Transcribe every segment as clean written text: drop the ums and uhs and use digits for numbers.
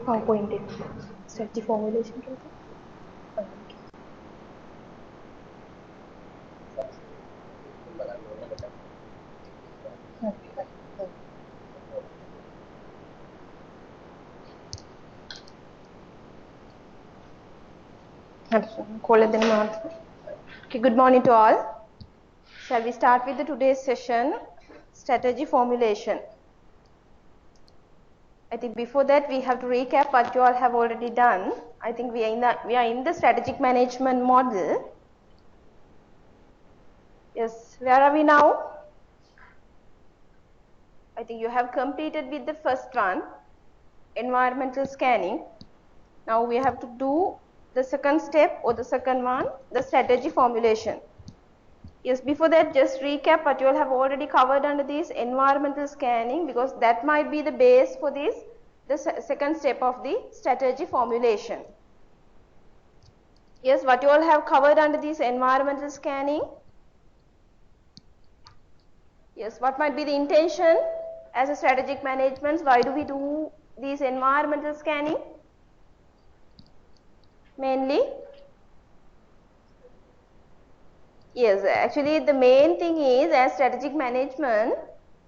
PowerPoint strategy formulation. Okay, good morning to all. Shall we start with today's session, strategy formulation. I think before that we have to recap what you all have already done. I think we are in the strategic management model. Yes, where are we now? I think you have completed with the first one, environmental scanning. Now we have to do the second step, or the second one, the strategy formulation. Yes, before that, just recap what you all have already covered under this environmental scanning, because that might be the base for this, the second step of the strategy formulation. Yes, what you all have covered under this environmental scanning. Yes, what might be the intention as a strategic management? Why do we do this environmental scanning? Mainly, yes, actually the main thing is, as strategic management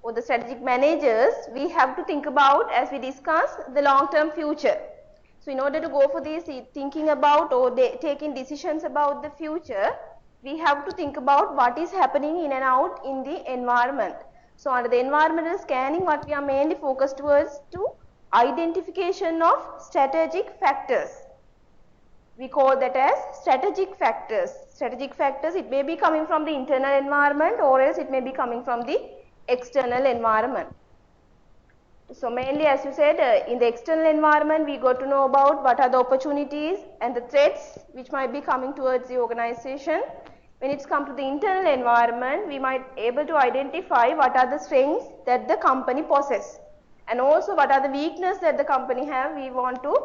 or the strategic managers, we have to think about, as we discussed, the long-term future. So in order to go for this thinking about or taking decisions about the future, we have to think about what is happening in and out in the environment. So under the environmental scanning, what we are mainly focused towards to identification of strategic factors. We call that as strategic factors. Strategic factors, it may be coming from the internal environment, or else it may be coming from the external environment. So mainly, as you said, in the external environment, we got to know about what are the opportunities and the threats which might be coming towards the organization. When it's come to the internal environment, we might be able to identify what are the strengths that the company possesses, and also what are the weaknesses that the company have. We want to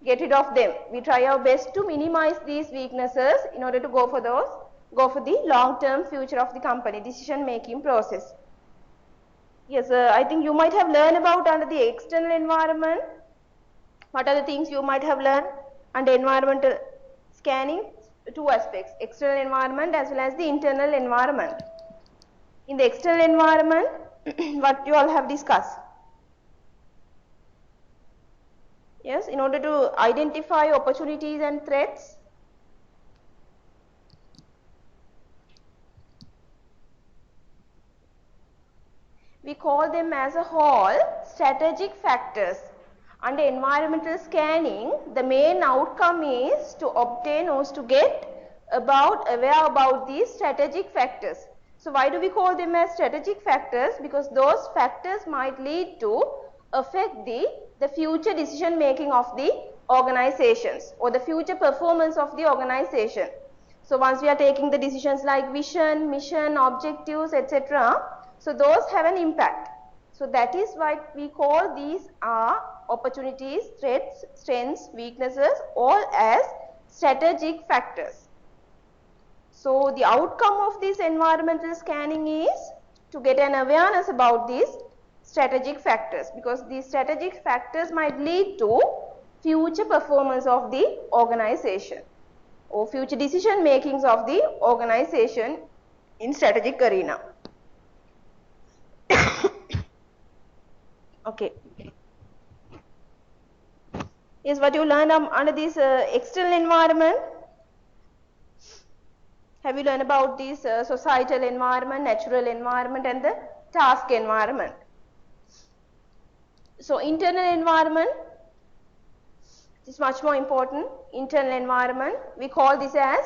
get rid of them. We try our best to minimize these weaknesses in order to go for the long-term future of the company, decision-making process. Yes, I think you might have learned about under the external environment. What are the things you might have learned under environmental scanning? Two aspects, external environment as well as the internal environment. In the external environment, what you all have discussed. Yes, in order to identify opportunities and threats, we call them as a whole strategic factors. Under environmental scanning, the main outcome is to obtain or to get aware about these strategic factors. So why do we call them as strategic factors? Because those factors might lead to affect the future decision making of the organizations, or the future performance of the organization. So once we are taking the decisions like vision, mission, objectives, etc., so those have an impact. So that is why we call these opportunities, threats, strengths, weaknesses, all as strategic factors. So the outcome of this environmental scanning is to get an awareness about these strategic factors, because these strategic factors might lead to future performance of the organization or future decision makings of the organization in strategic arena. Okay. Is what you learned under this external environment. Have you learned about this societal environment, natural environment, and the task environment? So internal environment is much more important. Internal environment, we call this as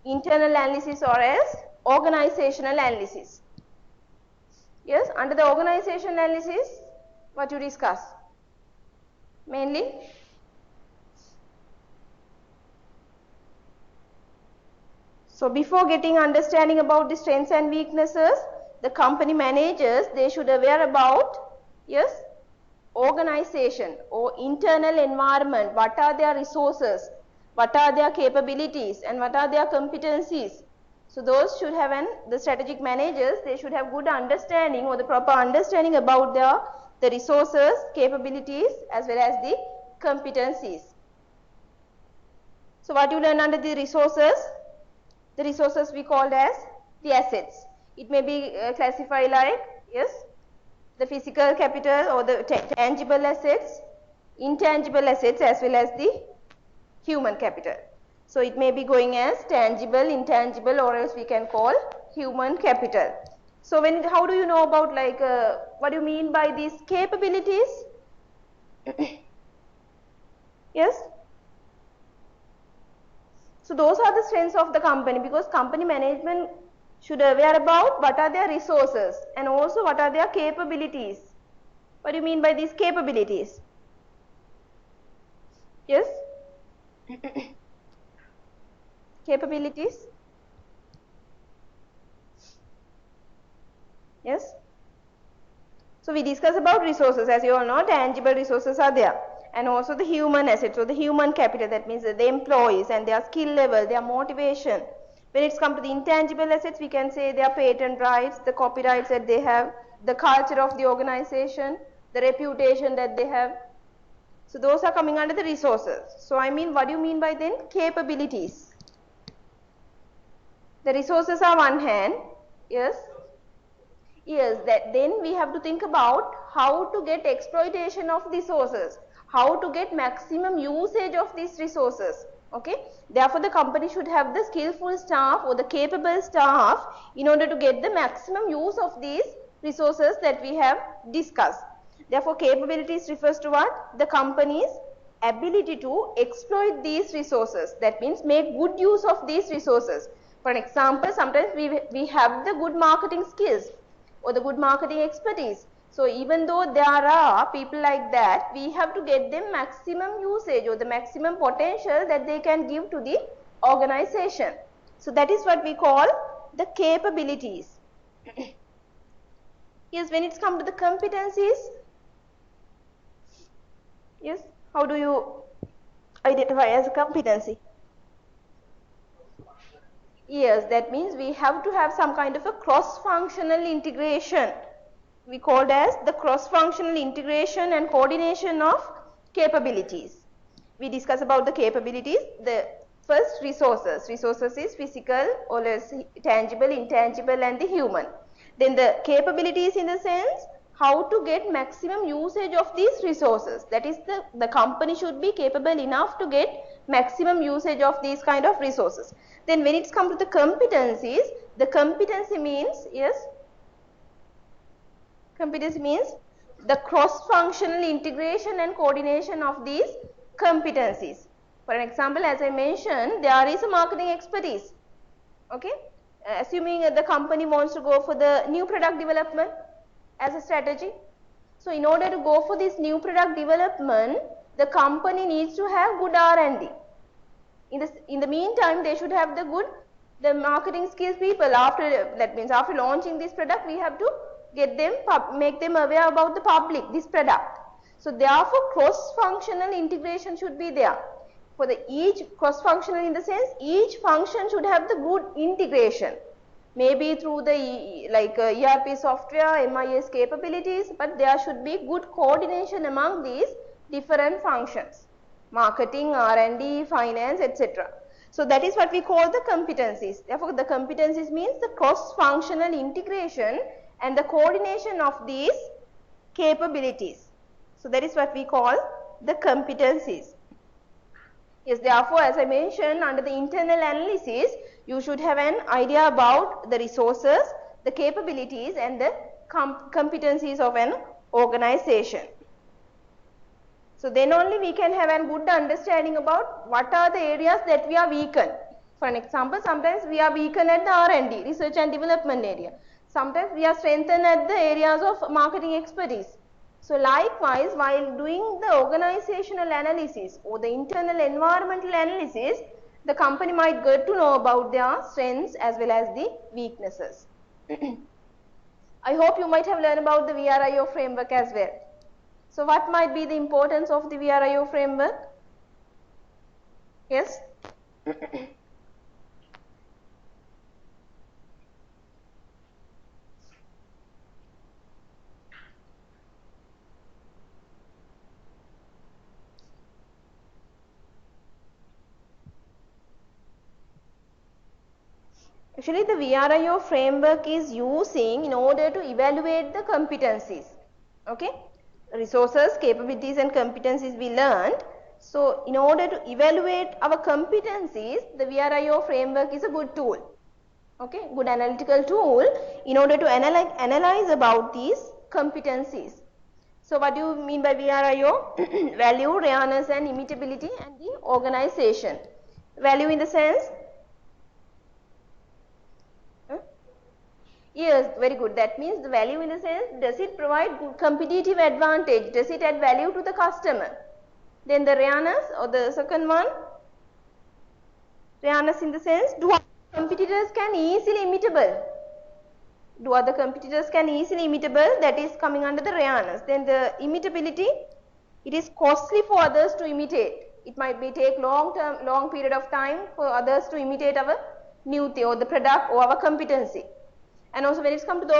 internal analysis or as organizational analysis. Yes, under the organizational analysis, what you discuss? Mainly? So before getting understanding about the strengths and weaknesses, the company managers, they should aware about, yes, organization or internal environment. What are their resources? What are their capabilities? And what are their competencies? So those should have, the strategic managers, they should have good understanding or the proper understanding about the resources, capabilities, as well as the competencies. So what you learn under the resources we called as the assets. It may be classified like, yes, the physical capital or the tangible assets, intangible assets, as well as the human capital. So it may be going as tangible, intangible, or else we can call human capital. So how do you know about, like, what do you mean by these capabilities? Yes. So those are the strengths of the company, because company management should aware about what are their resources and also what are their capabilities. What do you mean by these capabilities? Yes. Capabilities. Yes. So we discuss about resources. As you all know, tangible resources are there, and also the human assets, or the human capital. That means the employees and their skill level, their motivation. When it's come to the intangible assets, we can say their patent rights, the copyrights that they have, the culture of the organization, the reputation that they have. So those are coming under the resources. So I mean, what do you mean by then capabilities? The resources are one hand, yes. Yes, that then we have to think about how to get exploitation of the resources, how to get maximum usage of these resources. Okay, therefore the company should have the skillful staff or the capable staff in order to get the maximum use of these resources that we have discussed. Therefore capabilities refers to what? The company's ability to exploit these resources. That means make good use of these resources. For example, sometimes we have the good marketing skills or the good marketing expertise. So even though there are people like that, we have to get them maximum usage or the maximum potential that they can give to the organization. So that is what we call the capabilities. Yes, when it's come to the competencies, yes, how do you identify as a competency? Yes, that means we have to have some kind of a cross-functional integration. We called as the cross-functional integration and coordination of capabilities. We discuss about the capabilities. The first resources. Resources is physical or less tangible, intangible, and the human. Then the capabilities in the sense how to get maximum usage of these resources. That is the company should be capable enough to get maximum usage of these kind of resources. Then when it's come to the competencies, the competency means, yes, competency means the cross-functional integration and coordination of these competencies. For an example, as I mentioned, there is a marketing expertise. Okay, assuming the company wants to go for the new product development as a strategy. So in order to go for this new product development, the company needs to have good R&D. In the meantime, they should have the marketing skills people. After, that means after launching this product, we have to get them, make them aware about the public, this product. So therefore cross-functional integration should be there. For the each cross-functional in the sense, each function should have the good integration. Maybe through the ERP software, MIS capabilities, but there should be good coordination among these different functions. Marketing, R&D, finance, etc. So that is what we call the competencies. Therefore, the competencies means the cross-functional integration and the coordination of these capabilities. So that is what we call the competencies. Yes, therefore, as I mentioned, under the internal analysis, you should have an idea about the resources, the capabilities, and the competencies of an organization. So then only we can have a good understanding about what are the areas that we are weakened. For an example, sometimes we are weakened at the R&D, research and development area. Sometimes we are strengthened at the areas of marketing expertise. So likewise, while doing the organizational analysis or the internal environmental analysis, the company might get to know about their strengths as well as the weaknesses. I hope you might have learned about the VRIO framework as well. So what might be the importance of the VRIO framework? Yes? Actually, the VRIO framework is using in order to evaluate the competencies. Okay, resources, capabilities and competencies we learned. So, in order to evaluate our competencies, the VRIO framework is a good tool. Okay, good analytical tool in order to analyze about these competencies. So, what do you mean by VRIO? Value, rareness and imitability and the organization. Value in the sense? Yes, very good. That means the value in the sense, does it provide good competitive advantage? Does it add value to the customer? Then the rareness or the second one, rareness in the sense, do other competitors can easily imitable? Do other competitors can easily imitable? That is coming under the rareness. Then the imitability, it is costly for others to imitate. It might be take long period of time for others to imitate our new thing or the product or our competency. And also when it's come to the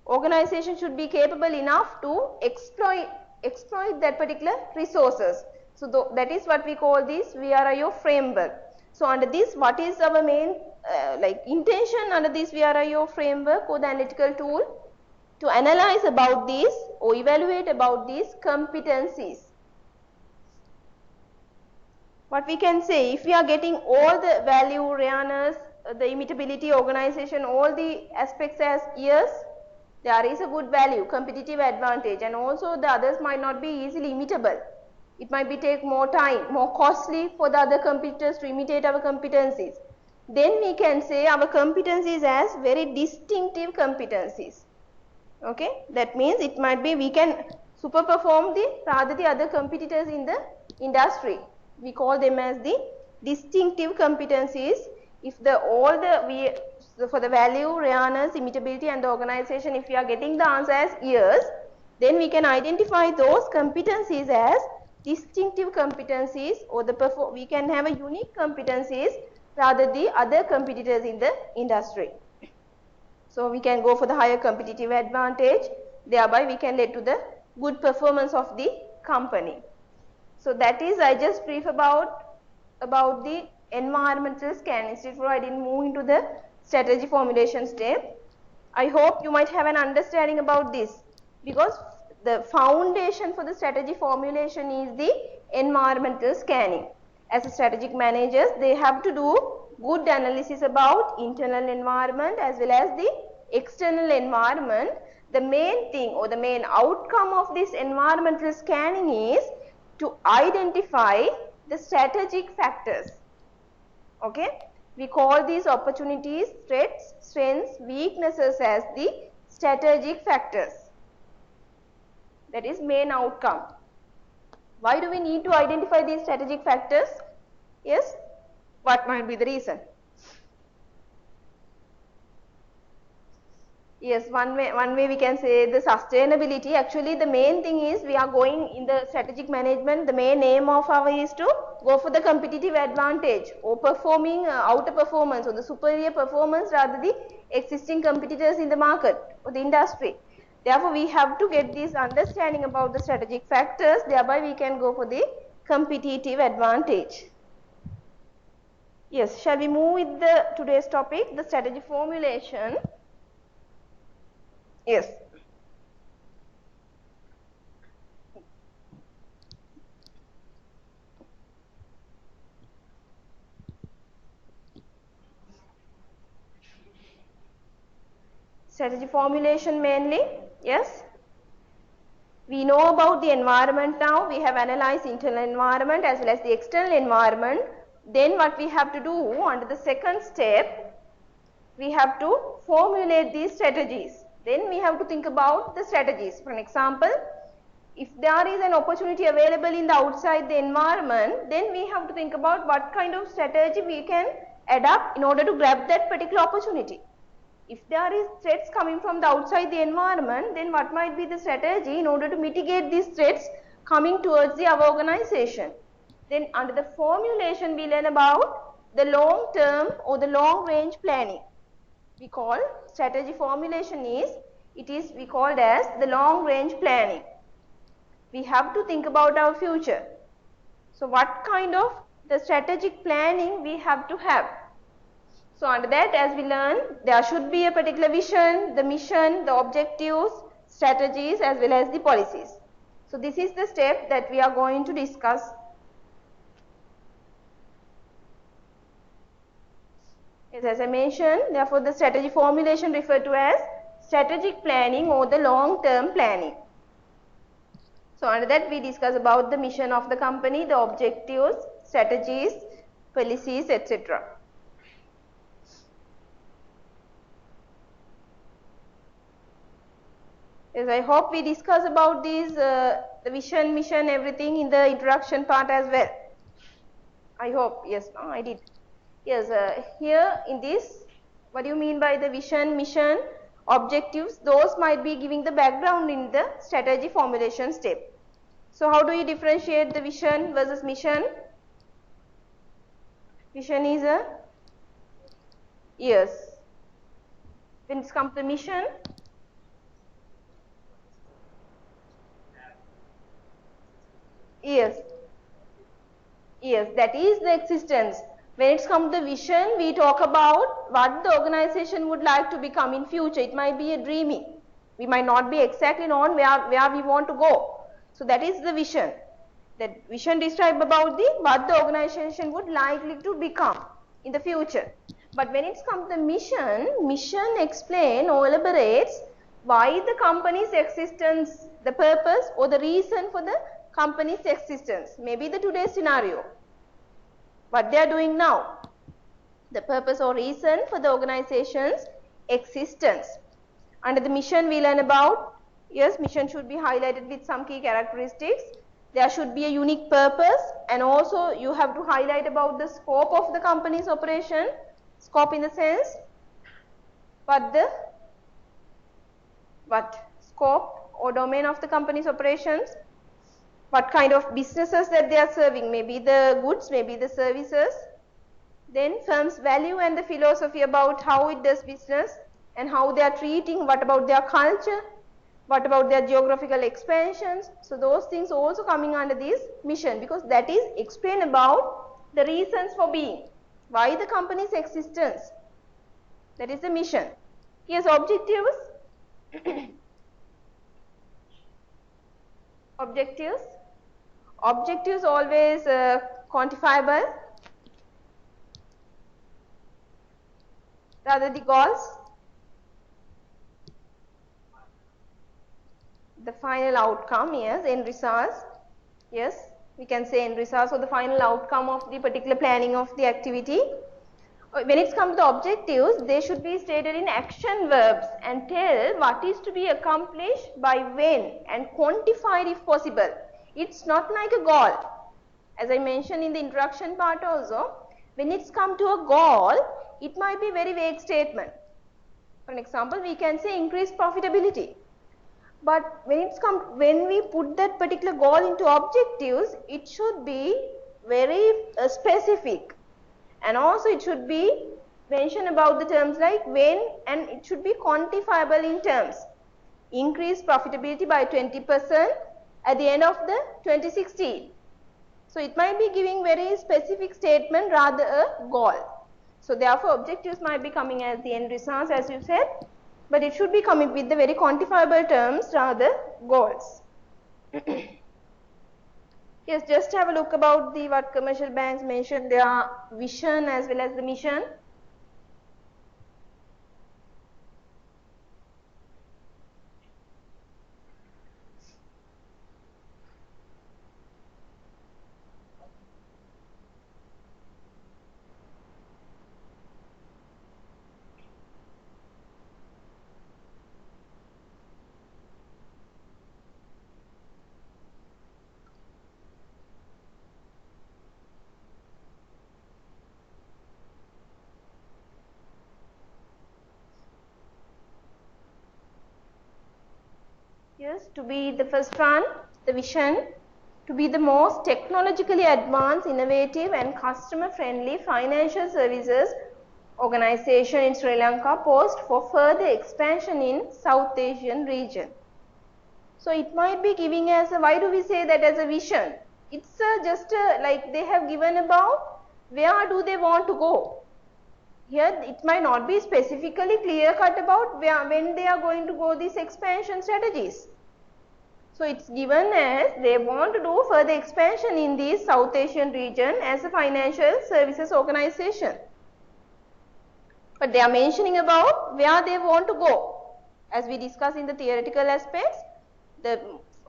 organization should be capable enough to exploit that particular resources. So that is what we call this VRIO framework. So under this, what is our main intention under this VRIO framework or the analytical tool? To analyze about these or evaluate about these competencies. What we can say, if we are getting all the value, rareness, the imitability, organization, all the aspects as yes, there is a good value, competitive advantage, and also the others might not be easily imitable. It might be take more time, more costly for the other competitors to imitate our competencies. Then we can say our competencies as very distinctive competencies. Okay, that means it might be we can super perform the other competitors in the industry. We call them as the distinctive competencies. If for the value, rareness, imitability and the organization, if we are getting the answer as yes, then we can identify those competencies as distinctive competencies, or we can have a unique competencies rather the other competitors in the industry. So we can go for the higher competitive advantage, thereby we can lead to the good performance of the company. So that is, I just brief about the environmental scanning. Before I didn't move into the strategy formulation step. I hope you might have an understanding about this, because the foundation for the strategy formulation is the environmental scanning. As a strategic managers, they have to do good analysis about internal environment as well as the external environment. The main thing or the main outcome of this environmental scanning is to identify the strategic factors. Okay, we call these opportunities, threats, strengths, weaknesses as the strategic factors. That is main outcome. Why do we need to identify these strategic factors? Yes, what might be the reason? Yes, one way we can say the sustainability. Actually, the main thing is we are going in the strategic management. The main aim of our is to go for the competitive advantage or performing outer performance or the superior performance rather the existing competitors in the market or the industry. Therefore, we have to get this understanding about the strategic factors. Thereby, we can go for the competitive advantage. Yes, shall we move with the today's topic, the strategy formulation? Yes. Strategy formulation mainly, yes. We know about the environment now. We have analyzed internal environment as well as the external environment. Then what we have to do under the second step, we have to formulate these strategies. Then we have to think about the strategies. For an example, if there is an opportunity available in the outside the environment, then we have to think about what kind of strategy we can adapt in order to grab that particular opportunity. If there is threats coming from the outside the environment, then what might be the strategy in order to mitigate these threats coming towards our organization? Then under the formulation we learn about the long term or the long range planning. We call strategy formulation we called as the long range planning. We have to think about our future. So what kind of the strategic planning we have to have? So under that, as we learn, there should be a particular vision, the mission, the objectives, strategies, as well as the policies. So this is the step that we are going to discuss. Yes, as I mentioned, therefore the strategy formulation referred to as strategic planning or the long-term planning. So under that we discuss about the mission of the company, the objectives, strategies, policies, etc. Yes, I hope we discuss about these the vision, mission, everything in the introduction part as well. I hope. Yes, no, I did. Yes, here in this, what do you mean by the vision, mission, objectives? Those might be giving the background in the strategy formulation step. So how do you differentiate the vision versus mission? Vision is a, yes. When it comes to mission, yes. Yes, that is the existence. When it comes to the vision, we talk about what the organization would like to become in future. It might be a dreaming. We might not be exactly known where we want to go. So that is the vision. That vision describes about what the organization would likely to become in the future. But when it comes to the mission explains or elaborates why the company's existence, the purpose or the reason for the company's existence. Maybe the today's scenario, what they are doing now, the purpose or reason for the organization's existence. Under the mission we learn about, yes, mission should be highlighted with some key characteristics. There should be a unique purpose, and also you have to highlight about the scope of the company's operation. Scope in the sense, what scope or domain of the company's operations, what kind of businesses that they are serving, maybe the goods, maybe the services. Then firm's value and the philosophy about how it does business and how they are treating, what about their culture, what about their geographical expansions. So those things also coming under this mission, because that is explain about the reasons for being, why the company's existence. That is the mission. Yes, objectives. Objectives always quantifiable, rather the goals, the final outcome, yes, end results, yes, we can say end results or the final outcome of the particular planning of the activity. When it comes to objectives, they should be stated in action verbs and tell what is to be accomplished by when and quantified if possible. It's not like a goal. As I mentioned in the introduction part also, when it's come to a goal, it might be very vague statement. For an example, we can say increase profitability. But when we put that particular goal into objectives, it should be very specific. And also it should be mentioned about the terms like when, and it should be quantifiable in terms. Increase profitability by 20% at the end of the 2016. So it might be giving very specific statement rather a goal. So therefore objectives might be coming as the end results, as you said, but it should be coming with the very quantifiable terms rather goals. Yes, just have a look about the what commercial banks mentioned their vision as well as the mission. Yes, to be the first one, the vision, to be the most technologically advanced, innovative and customer-friendly financial services organization in Sri Lanka poised for further expansion in South Asian region. So it might be giving as a, why do we say that as a vision? It's just like they have given about where do they want to go. here it might not be specifically clear cut about when they are going to go these expansion strategies. So it's given as they want to do further expansion in the South Asian region as a financial services organization. But they are mentioning about where they want to go. As we discussed in the theoretical aspects,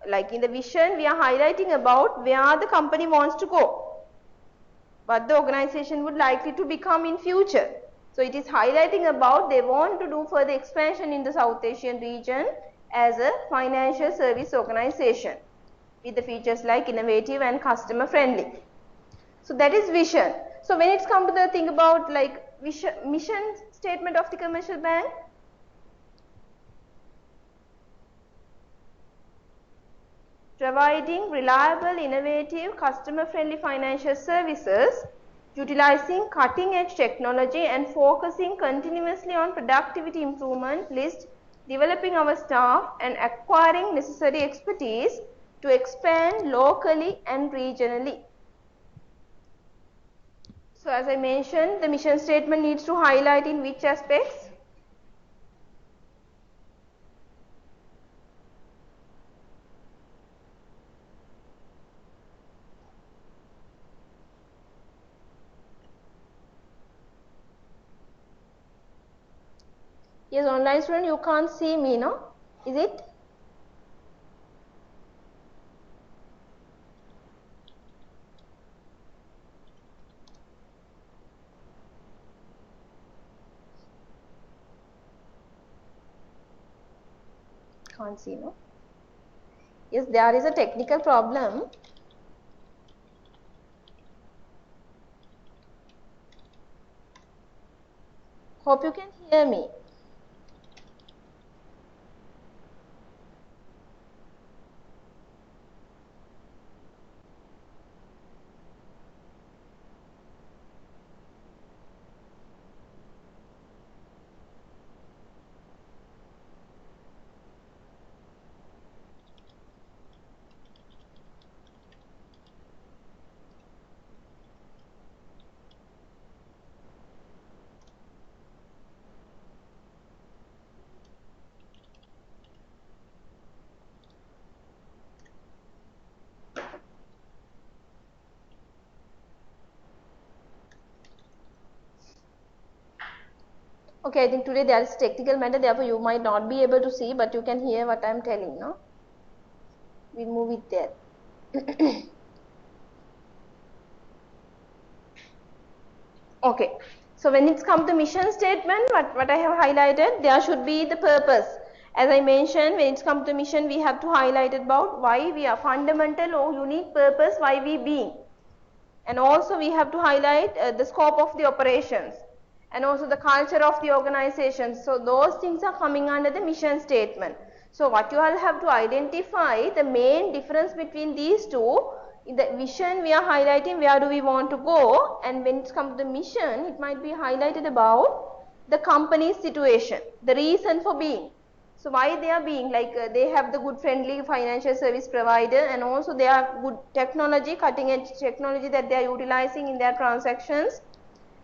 like in the vision, we are highlighting about where the company wants to go, what the organization would likely to become in future. So it is highlighting about they want to do further expansion in the South Asian region as a financial service organization with the features like innovative and customer friendly. So that is vision. So when it's come to the thing about like mission statement of the commercial bank, providing reliable, innovative, customer friendly financial services, utilizing cutting edge technology and focusing continuously on productivity improvement, list developing our staff and acquiring necessary expertise to expand locally and regionally. So as I mentioned, the mission statement needs to highlight in which aspects? Yes, online student, you can't see me, no? Is it? Can't see, no? Yes, there is a technical problem. Hope you can hear me. Okay, I think today there is technical matter, therefore you might not be able to see, but you can hear what I am telling, no? We'll move it there. Okay, so when it's come to mission statement, what I have highlighted, there should be the purpose. As I mentioned, when it's come to mission, we have to highlight about why we are fundamental or unique purpose, why we being. And also we have to highlight the scope of the operations and also the culture of the organization. So those things are coming under the mission statement. So what you all have to identify the main difference between these two. In the vision we are highlighting where do we want to go, and when it comes to the mission it might be highlighted about the company's situation, the reason for being. So why they are being, like they have the good friendly financial service provider, and also they are good technology, cutting edge technology that they are utilizing in their transactions,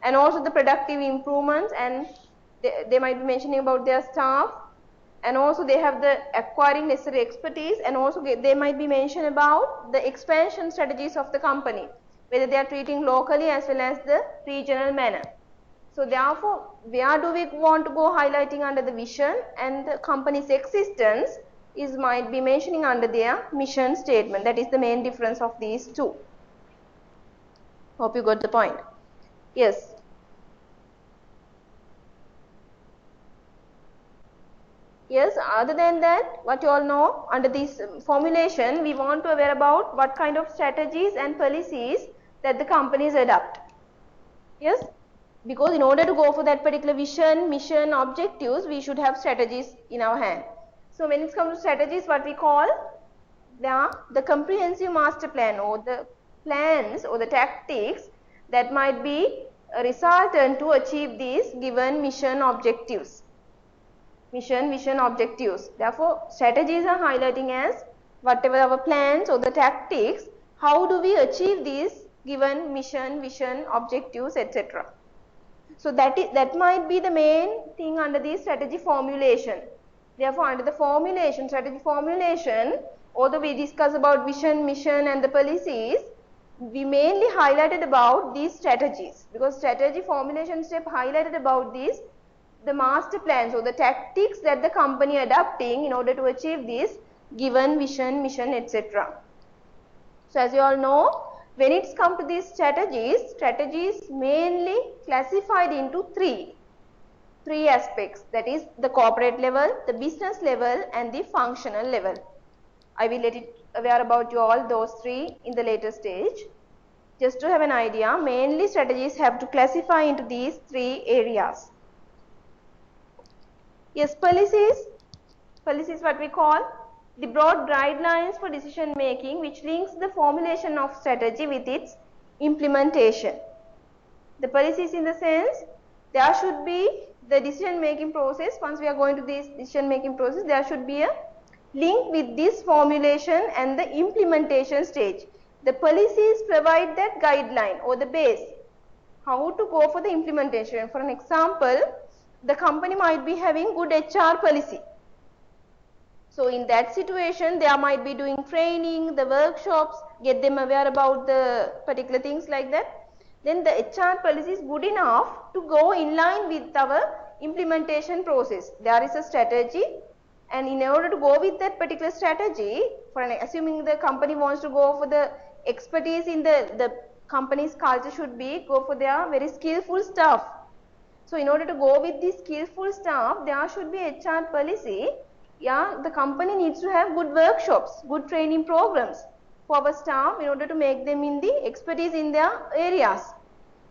and also the productive improvements, and they might be mentioning about their staff, and also they have the acquiring necessary expertise, and also they might be mentioned about the expansion strategies of the company, whether they are treating locally as well as the regional manner. So therefore, where do we want to go highlighting under the vision, and the company's existence is might be mentioning under their mission statement. That is the main difference of these two. Hope you got the point. Yes. Yes, other than that, what you all know, under this formulation, we want to aware about what kind of strategies and policies that the companies adopt. Yes, because in order to go for that particular vision, mission, objectives, we should have strategies in our hand. So when it comes to strategies, what we call the comprehensive master plan, or the plans or the tactics that might be a resultant to achieve these given mission objectives. Mission, vision, objectives. Therefore, strategies are highlighting as whatever our plans or the tactics, how do we achieve these given mission, vision, objectives, etc. So that might be the main thing under the strategy formulation. Therefore, under the strategy formulation, although we discuss about vision, mission and the policies, we mainly highlighted about these strategies, because strategy formulation step highlighted about these, the master plans or the tactics that the company adopting in order to achieve this given vision, mission, etc. So as you all know, when it's come to these strategies mainly classified into three aspects, that is the corporate level, the business level and the functional level. I will let it aware about you all those three in the later stage. Just to have an idea, mainly strategies have to classify into these three areas. Yes, policies what we call the broad guidelines for decision making which links the formulation of strategy with its implementation. The policies in the sense, there should be the decision making process. Once we are going to this decision making process, there should be a link with this formulation and the implementation stage. The policies provide that guideline or the base how to go for the implementation. For an example, the company might be having good HR policy. So in that situation, they might be doing training, the workshops, get them aware about the particular things like that. Then the HR policy is good enough to go in line with our implementation process. There is a strategy, and in order to go with that particular strategy, for assuming the company wants to go for the expertise in the company's culture should be go for their very skillful staff. So in order to go with the skillful staff, there should be HR policy. Yeah, the company needs to have good workshops, good training programs for our staff in order to make them in the expertise in their areas.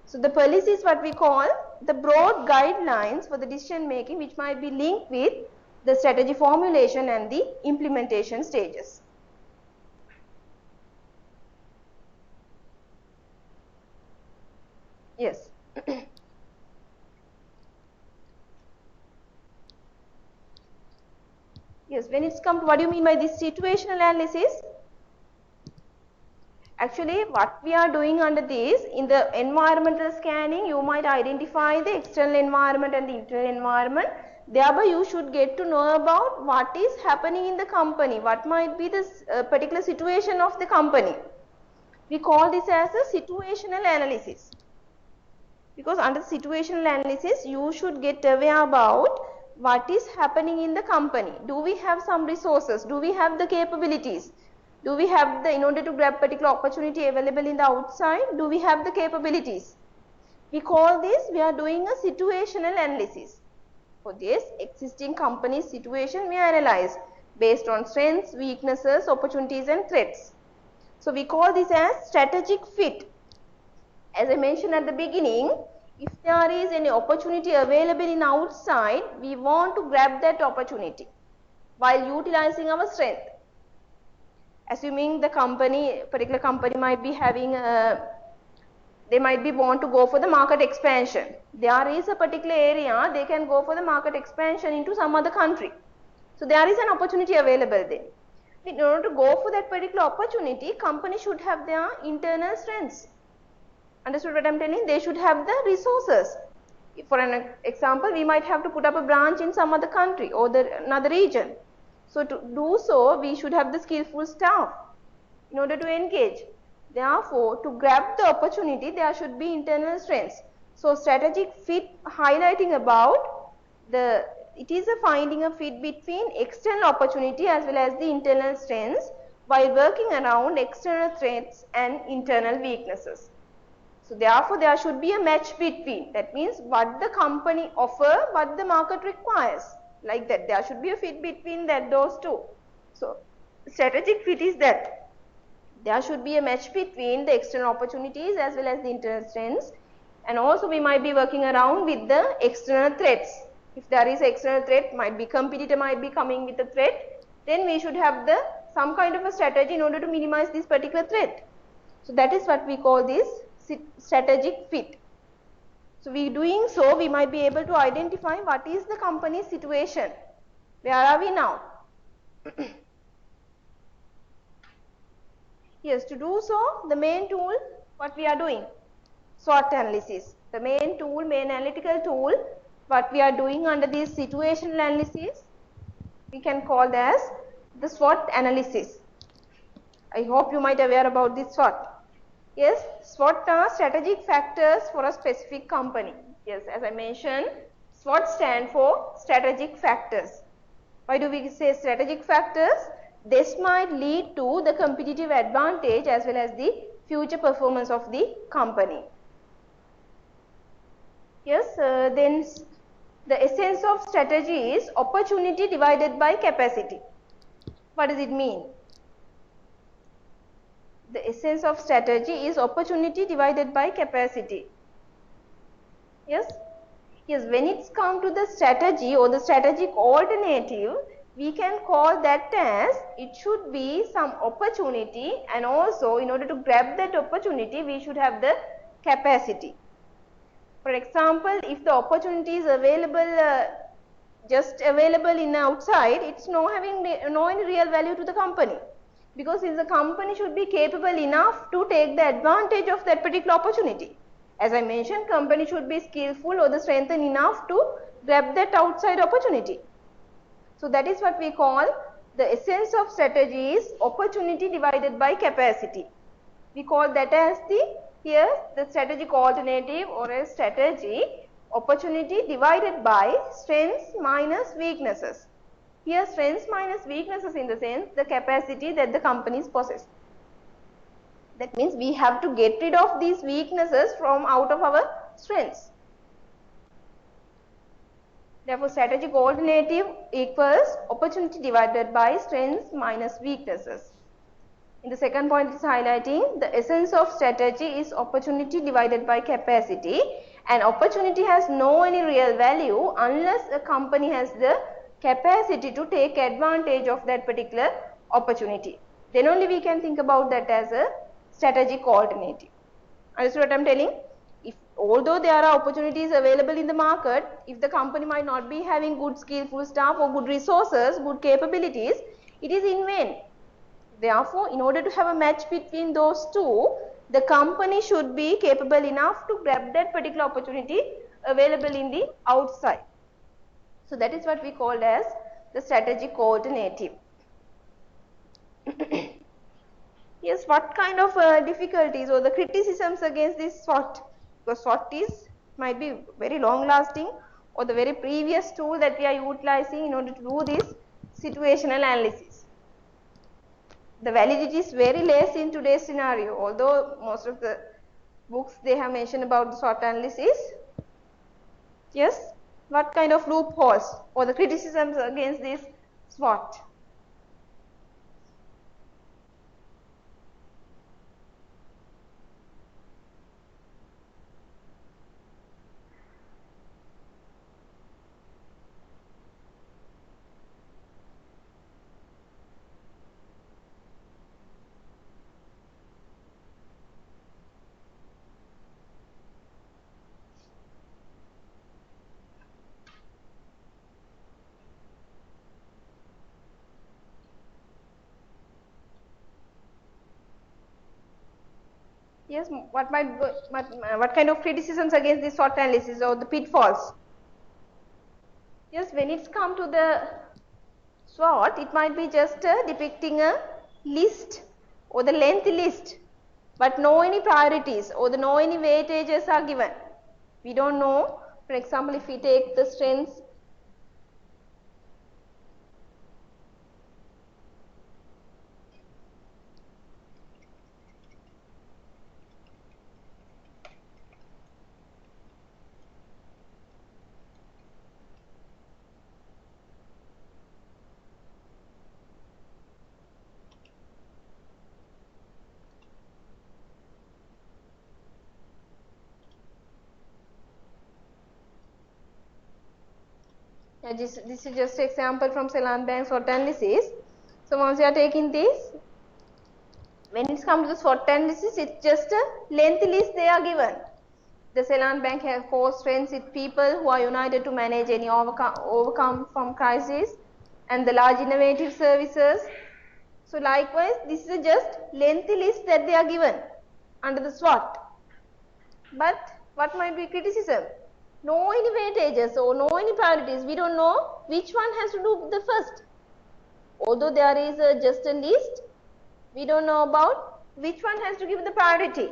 So the policy is what we call the broad guidelines for the decision making which might be linked with the strategy formulation and the implementation stages. Yes. Yes, when it's come to what do you mean by this situational analysis? Actually, what we are doing under this, in the environmental scanning, you might identify the external environment and the internal environment. Thereby, you should get to know about what is happening in the company, what might be the particular situation of the company. We call this as a situational analysis. Because under situational analysis, you should get aware about what is happening in the company. Do we have some resources? Do we have the capabilities? Do we have the, in order to grab particular opportunity available in the outside, do we have the capabilities? We call this, we are doing a situational analysis. For this existing company situation, we analyze based on strengths, weaknesses, opportunities and threats. So we call this as strategic fit. As I mentioned at the beginning, if there is any opportunity available in outside, we want to grab that opportunity while utilizing our strength. Assuming the company, particular company might be having they might be want to go for the market expansion. There is a particular area, they can go for the market expansion into some other country. So there is an opportunity available there. In order to go for that particular opportunity, company should have their internal strengths. Understood what I am telling? They should have the resources. For an example, we might have to put up a branch in some other country or another region. So to do so, we should have the skillful staff in order to engage. Therefore, to grab the opportunity, there should be internal strengths. So strategic fit highlighting about it is a finding a fit between external opportunity as well as the internal strengths while working around external threats and internal weaknesses. So therefore, there should be a match between, that means what the company offer, what the market requires, like that. There should be a fit between those two. So strategic fit is that there should be a match between the external opportunities as well as the internal strengths, and also we might be working around with the external threats. If there is an external threat, might be competitor might be coming with a threat, then we should have some kind of a strategy in order to minimize this particular threat. So that is what we call this strategic fit. So we might be able to identify what is the company's situation. Where are we now? Yes, to do so, the main tool, what we are doing? SWOT analysis. The main tool, main analytical tool, what we are doing under this situational analysis, we can call as the SWOT analysis. I hope you might aware about this SWOT. Yes, SWOT are strategic factors for a specific company. Yes, as I mentioned, SWOT stand for strategic factors. Why do we say strategic factors? This might lead to the competitive advantage as well as the future performance of the company. Yes, then the essence of strategy is opportunity divided by capacity. What does it mean? The essence of strategy is opportunity divided by capacity. Yes? Yes, when it's come to the strategy or the strategic alternative, we can call that as it should be some opportunity, and also in order to grab that opportunity, we should have the capacity. For example, if the opportunity is available, just available in outside, it's no any real value to the company, because the company should be capable enough to take the advantage of that particular opportunity. As I mentioned, company should be skillful or the strengthened enough to grab that outside opportunity. So that is what we call the essence of strategy is opportunity divided by capacity. We call that as the strategic alternative or a strategy opportunity divided by strengths minus weaknesses. Here strengths minus weaknesses in the sense the capacity that the companies possess. That means we have to get rid of these weaknesses from out of our strengths. Therefore, strategic alternative equals opportunity divided by strengths minus weaknesses. In the second point, it is highlighting the essence of strategy is opportunity divided by capacity, and opportunity has no any real value unless a company has the capacity to take advantage of that particular opportunity. Then only we can think about that as a strategic alternative. Understood what I am telling? If although there are opportunities available in the market, if the company might not be having good skillful staff or good resources, good capabilities, it is in vain. Therefore, in order to have a match between those two, the company should be capable enough to grab that particular opportunity available in the outside. So that is what we call as the strategic alternative. Yes, what kind of difficulties or the criticisms against this SWOT? Because SWOT might be very long lasting, or the very previous tool that we are utilizing in order to do this situational analysis. The validity is very less in today's scenario, although most of the books they have mentioned about the SWOT analysis. Yes, what kind of loopholes or the criticisms against this SWOT? Yes, what kind of criticisms against this SWOT analysis or the pitfalls? Yes, when it's come to the SWOT, it might be just depicting a list or the lengthy list, but no any priorities or no any weightages are given. We don't know. For example, if we take the strengths, this is just example from Ceylon Bank SWOT analysis. So once you are taking this, when it's come to the SWOT analysis, it's just a lengthy list they are given. The Ceylon Bank has 4 strengths with people who are united to manage any overcome from crisis, and the large innovative services. So likewise, this is a just lengthy list that they are given under the SWOT. But What might be criticism? No any weightages or no any priorities. We don't know which one has to do the first. Although there is just a list, we don't know about which one has to give the priority.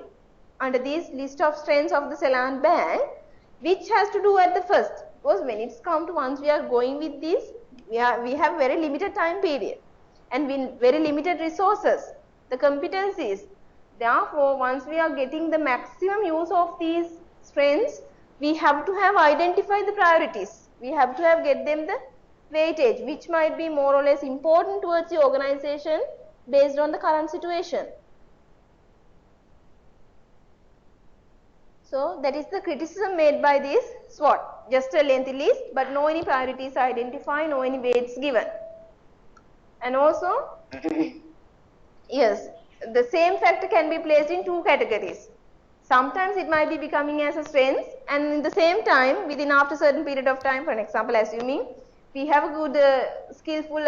Under this list of strengths of the cell and bank, which has to do at the first? Because when it's come to once we are going with this, we have very limited time period and very limited resources, the competencies. Therefore, once we are getting the maximum use of these strengths, we have to have identified the priorities. We have to have get them the weightage, which might be more or less important towards the organization based on the current situation. So that is the criticism made by this SWOT. Just a lengthy list, but no any priorities identified, no any weights given. And also, yes, the same factor can be placed in two categories. Sometimes it might be becoming as a strength, and in the same time, within after certain period of time, for an example, assuming we have a good skillful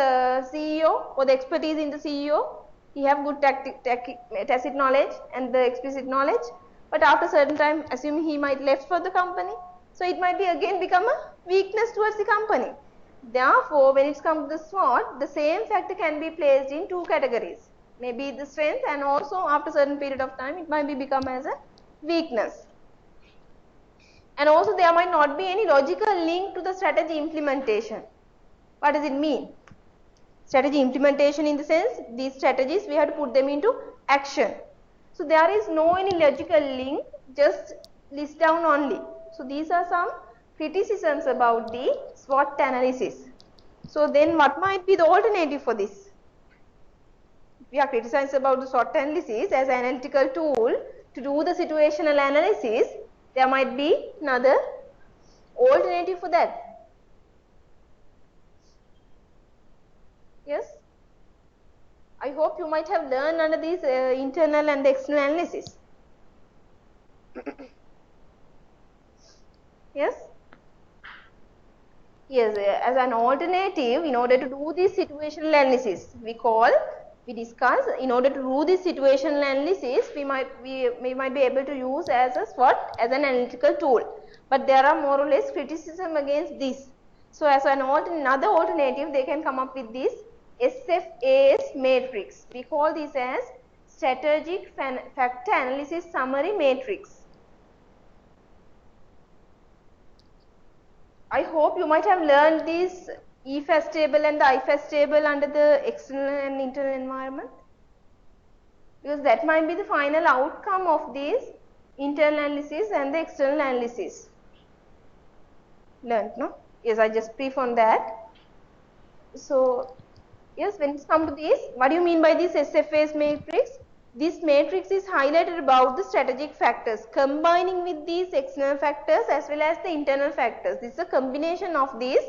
CEO or the expertise in the CEO, he have good tacit knowledge and the explicit knowledge, but after certain time, assuming he might left for the company, so it might be again become a weakness towards the company. Therefore, when it comes to the SWOT, the same factor can be placed in two categories. Maybe the strength, and also after certain period of time, it might be become as a weakness. And also there might not be any logical link to the strategy implementation. What does it mean? Strategy implementation in the sense, these strategies we have to put them into action. So there is no any logical link, just list down only. So these are some criticisms about the SWOT analysis. So then what might be the alternative for this? We are criticized about the SWOT analysis as an analytical tool to do the situational analysis. There might be another alternative for that. Yes? I hope you might have learned under these internal and external analysis. Yes? Yes, as an alternative, in order to do this situational analysis, we discuss, in order to do this situational analysis, we might be able to use as a SWOT as an analytical tool. But there are more or less criticism against this. So as another alternative, they can come up with this SFAS matrix. We call this as strategic factor analysis summary matrix. I hope you might have learned this EFAS table and the IFAS table under the external and internal environment, because that might be the final outcome of this internal analysis and the external analysis. Learned, no? Yes, I just brief on that. So, yes, when it comes to this, what do you mean by this SFAS matrix? This matrix is highlighted about the strategic factors, combining with these external factors as well as the internal factors. This is a combination of these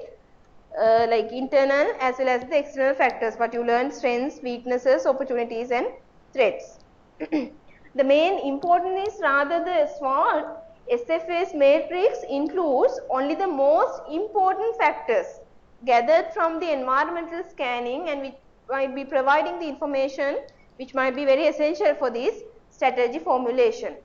like internal as well as the external factors, but you learn strengths, weaknesses, opportunities and threats. The main important is rather the SWOT SFAS matrix includes only the most important factors gathered from the environmental scanning, and which might be providing the information which might be very essential for this strategy formulation.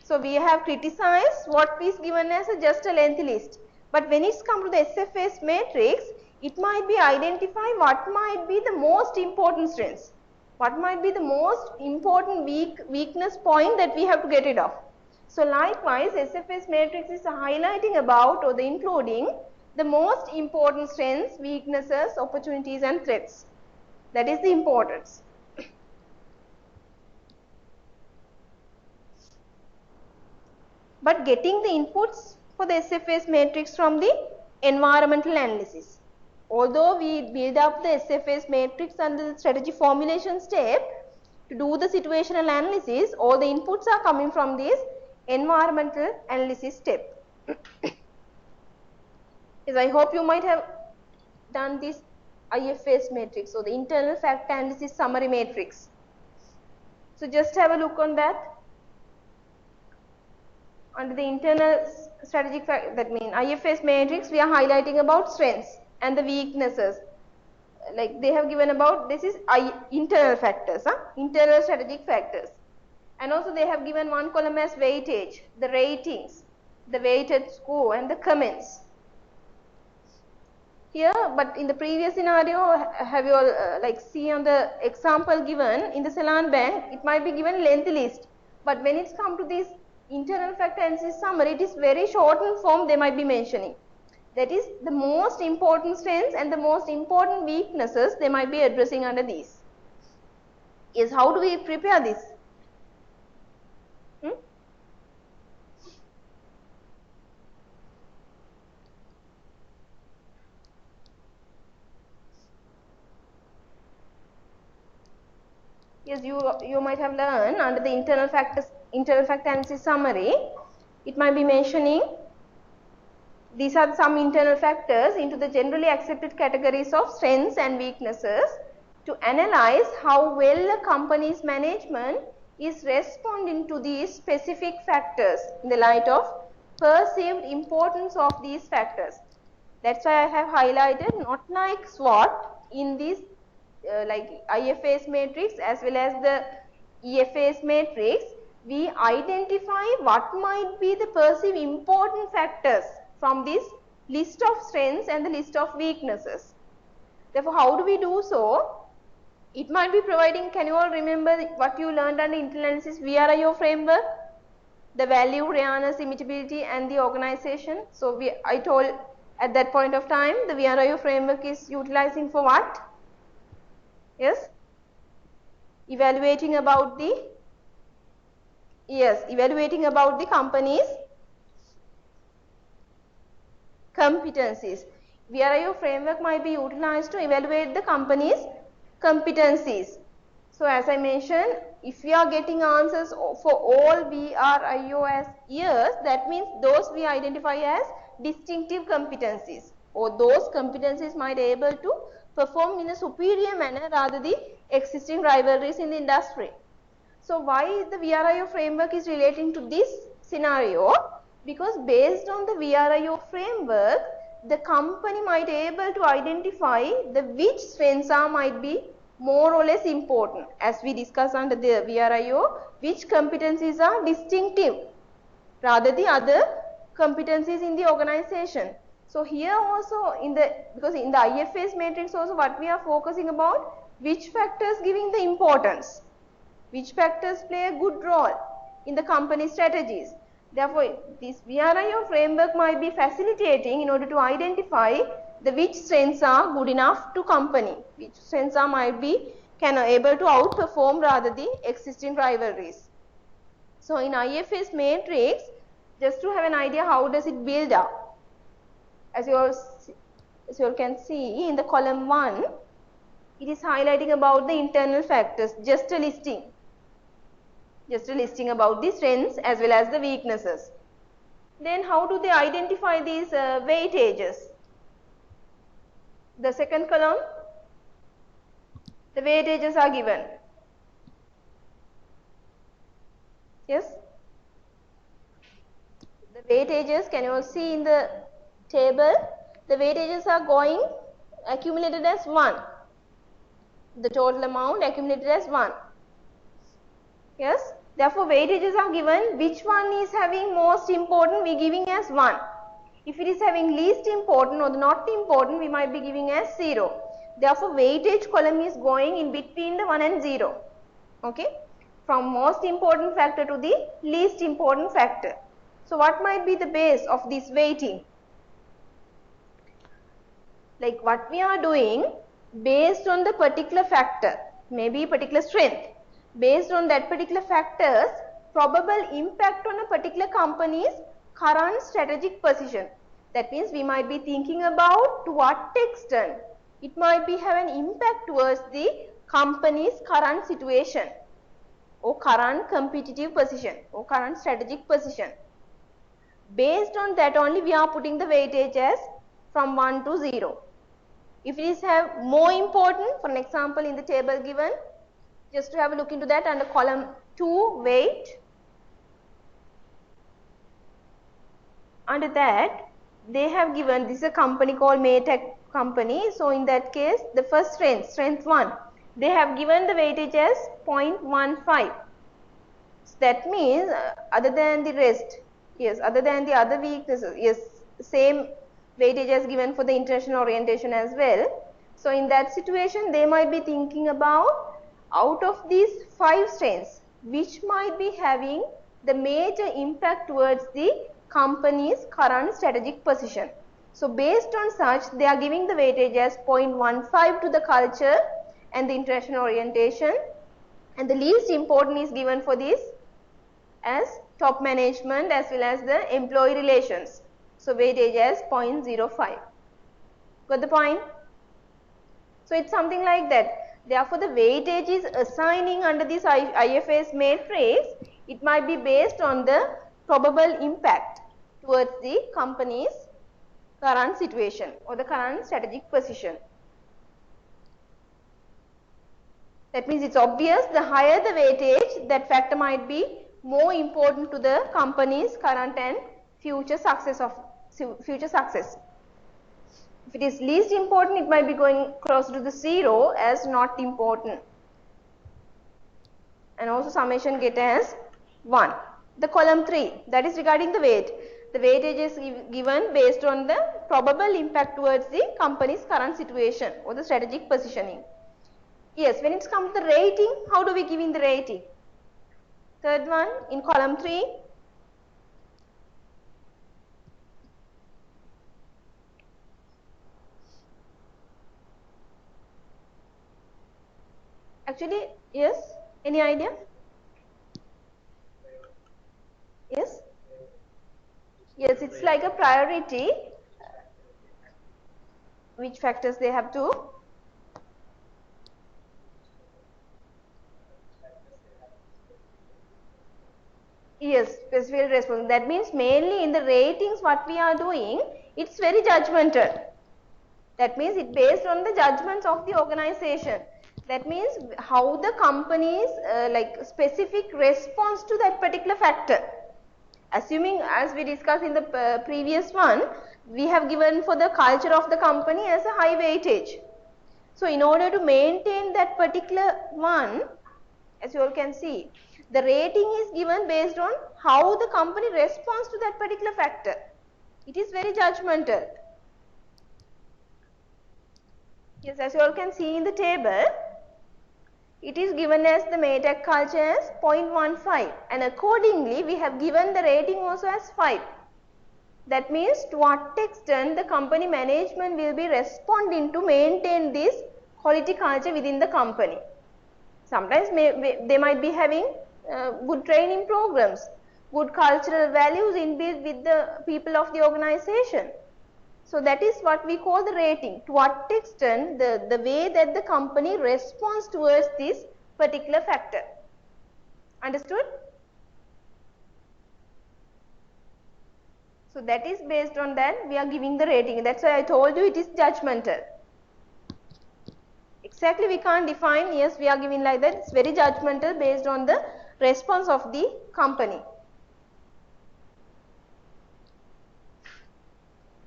So we have criticized what is given as just a lengthy list. But when it's come to the SFAS matrix, it might be identify what might be the most important strengths, what might be the most important weakness point that we have to get rid of. So likewise, SFAS matrix is highlighting about or including the most important strengths, weaknesses, opportunities and threats. That is the importance. But getting the inputs for the SFAS matrix from the environmental analysis. Although we build up the SFAS matrix under the strategy formulation step, to do the situational analysis, all the inputs are coming from this environmental analysis step. Yes, I hope you might have done this IFAS matrix, or the internal factor analysis summary matrix. So just have a look on that. Under the internal strategic factor, that means IFAS matrix, we are highlighting about strengths and the weaknesses. Like they have given about, this is internal factors, internal strategic factors. And also they have given one column as weightage, the ratings. the weighted score and the comments. Here, but in the previous scenario, have you all like see on the example given in the Ceylon bank, it might be given lengthy list. But when it's come to this internal factor analysis summary, it is very shortened form they might be mentioning. That is the most important strengths and the most important weaknesses they might be addressing under these. Yes, how do we prepare this? Yes, you might have learned under the internal factor analysis summary, it might be mentioning these are some internal factors into the generally accepted categories of strengths and weaknesses to analyze how well a company's management is responding to these specific factors in the light of perceived importance of these factors. That's why I have highlighted, not like SWOT in this like IFAS matrix as well as the EFAS matrix, we identify what might be the perceived important factors from this list of strengths and the list of weaknesses. Therefore, how do we do so? It might be providing, can you all remember what you learned under internal analysis VRIO framework? The value, rareness, immutability and the organization. So, I told at that point of time the VRIO framework is utilizing for what? Yes, evaluating about the company's competencies. VRIO framework might be utilized to evaluate the company's competencies. So, as I mentioned, if we are getting answers for all VRIO as years, that means those we identify as distinctive competencies, or those competencies might be able to perform in a superior manner rather the existing rivalries in the industry. So, why the VRIO framework is relating to this scenario? Because based on the VRIO framework, the company might be able to identify the which strengths are might be more or less important. As we discussed under the VRIO, which competencies are distinctive rather the other competencies in the organization. So, here also because in the IFAS matrix also what we are focusing about, which factors giving the importance, which factors play a good role in the company strategies. Therefore, this VRIO framework might be facilitating in order to identify the which strengths are good enough to company, which strengths are might be able to outperform rather the existing rivalries. So, in IFAS matrix, just to have an idea how does it build up. As you all can see in the column 1, it is highlighting about the internal factors, just a listing about the strengths as well as the weaknesses. Then how do they identify these weightages? The second column, the weightages are given. Yes, the weightages, can you all see in the table, the weightages are going accumulated as 1, the total amount accumulated as 1. Yes, therefore weightages are given, which one is having most important, we giving as 1. If it is having least important or not important, we might be giving as 0. Therefore weightage column is going in between the 1 and 0, okay, from most important factor to the least important factor. So what might be the base of this weighting? Like what we are doing based on the particular factor, maybe particular strength, based on that particular factor's probable impact on a particular company's current strategic position. That means we might be thinking about to what extent it might be have an impact towards the company's current situation or current competitive position or current strategic position. Based on that only we are putting the weightage as from 1 to 0. If it is have more important, for an example in the table given, just to have a look into that under column 2 weight, under that they have given, this is a company called Maytech company. So in that case the first strength 1, they have given the weightage as 0.15. So that means other than the rest, Yes, other than the other weaknesses, yes, same weightage as given for the international orientation as well. So in that situation, they might be thinking about out of these 5 strengths, which might be having the major impact towards the company's current strategic position. So based on such, they are giving the weightage as 0.15 to the culture and the international orientation, and the least important is given for this as top management as well as the employee relations. So weightage as 0.05. Got the point? So it's something like that. Therefore, the weightage is assigning under this IFS matrix. It might be based on the probable impact towards the company's current situation or the current strategic position. That means it's obvious the higher the weightage, that factor might be more important to the company's current and future success. If it is least important, it might be going close to the 0 as not important. And also summation get as 1. The column 3, that is regarding the weight. The weightage is given based on the probable impact towards the company's current situation or the strategic positioning. Yes, when it comes to the rating, how do we give in the rating? Third one in column 3. Actually, yes, any idea? Yes? Yes, it's like a priority. Which factors they have to? Yes, specific response. That means mainly in the ratings what we are doing, it's very judgmental. That means it based on the judgments of the organization. That means how the company's like specific response to that particular factor. Assuming, as we discussed in the previous one, we have given for the culture of the company as a high weightage. So in order to maintain that particular one, as you all can see, the rating is given based on how the company responds to that particular factor. It is very judgmental. Yes, as you all can see in the table, it is given as the Maytag culture as 0.15, and accordingly we have given the rating also as 5. That means to what extent the company management will be responding to maintain this quality culture within the company. Sometimes they might be having good training programs, good cultural values inbuilt with the people of the organization. So that is what we call the rating. To what extent the way that the company responds towards this particular factor. Understood? So that is based on that we are giving the rating. That's why I told you it is judgmental. Exactly we can't define, yes, we are giving like that. It's very judgmental based on the response of the company.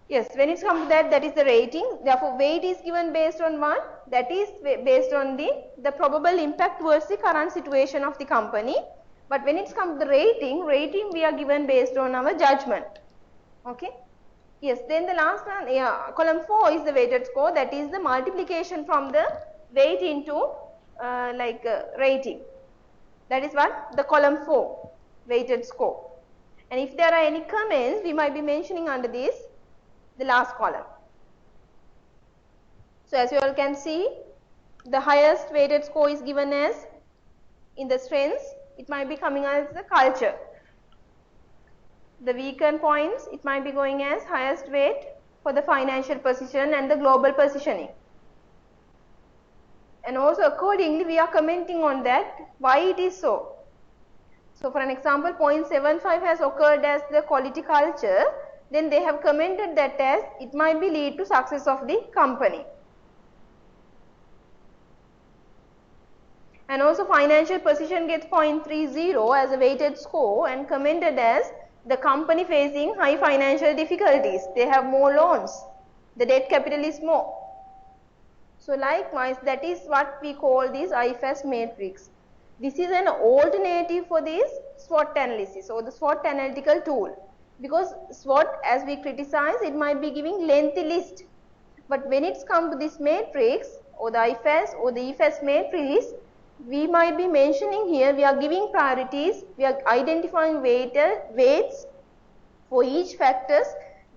Yes, when it comes to that, that is the rating. Therefore, weight is given based on what? That is based on the probable impact towards the current situation of the company. But when it comes to the rating we are given based on our judgment. Okay. Yes, then the last one, yeah, column 4 is the weighted score. That is the multiplication from the weight into rating. That is what? The column 4, weighted score. And if there are any comments, we might be mentioning under this, the last column. So as you all can see, the highest weighted score is given as in the strengths, it might be coming as the culture. The weakened points, it might be going as highest weight for the financial position and the global positioning. And also accordingly we are commenting on that, why it is so. So for an example, 0.75 has occurred as the quality culture, then they have commented that as it might be lead to success of the company. And also financial position gets 0.30 as a weighted score and commented as the company facing high financial difficulties. They have more loans. The debt capital is more. So likewise, that is what we call this IFS matrix. This is an alternative for this SWOT analysis or the SWOT analytical tool. Because SWOT, as we criticize, it might be giving lengthy list. But when it's come to this matrix or the IFAS or the EFAS matrix, we might be mentioning here, we are giving priorities, we are identifying weights for each factors,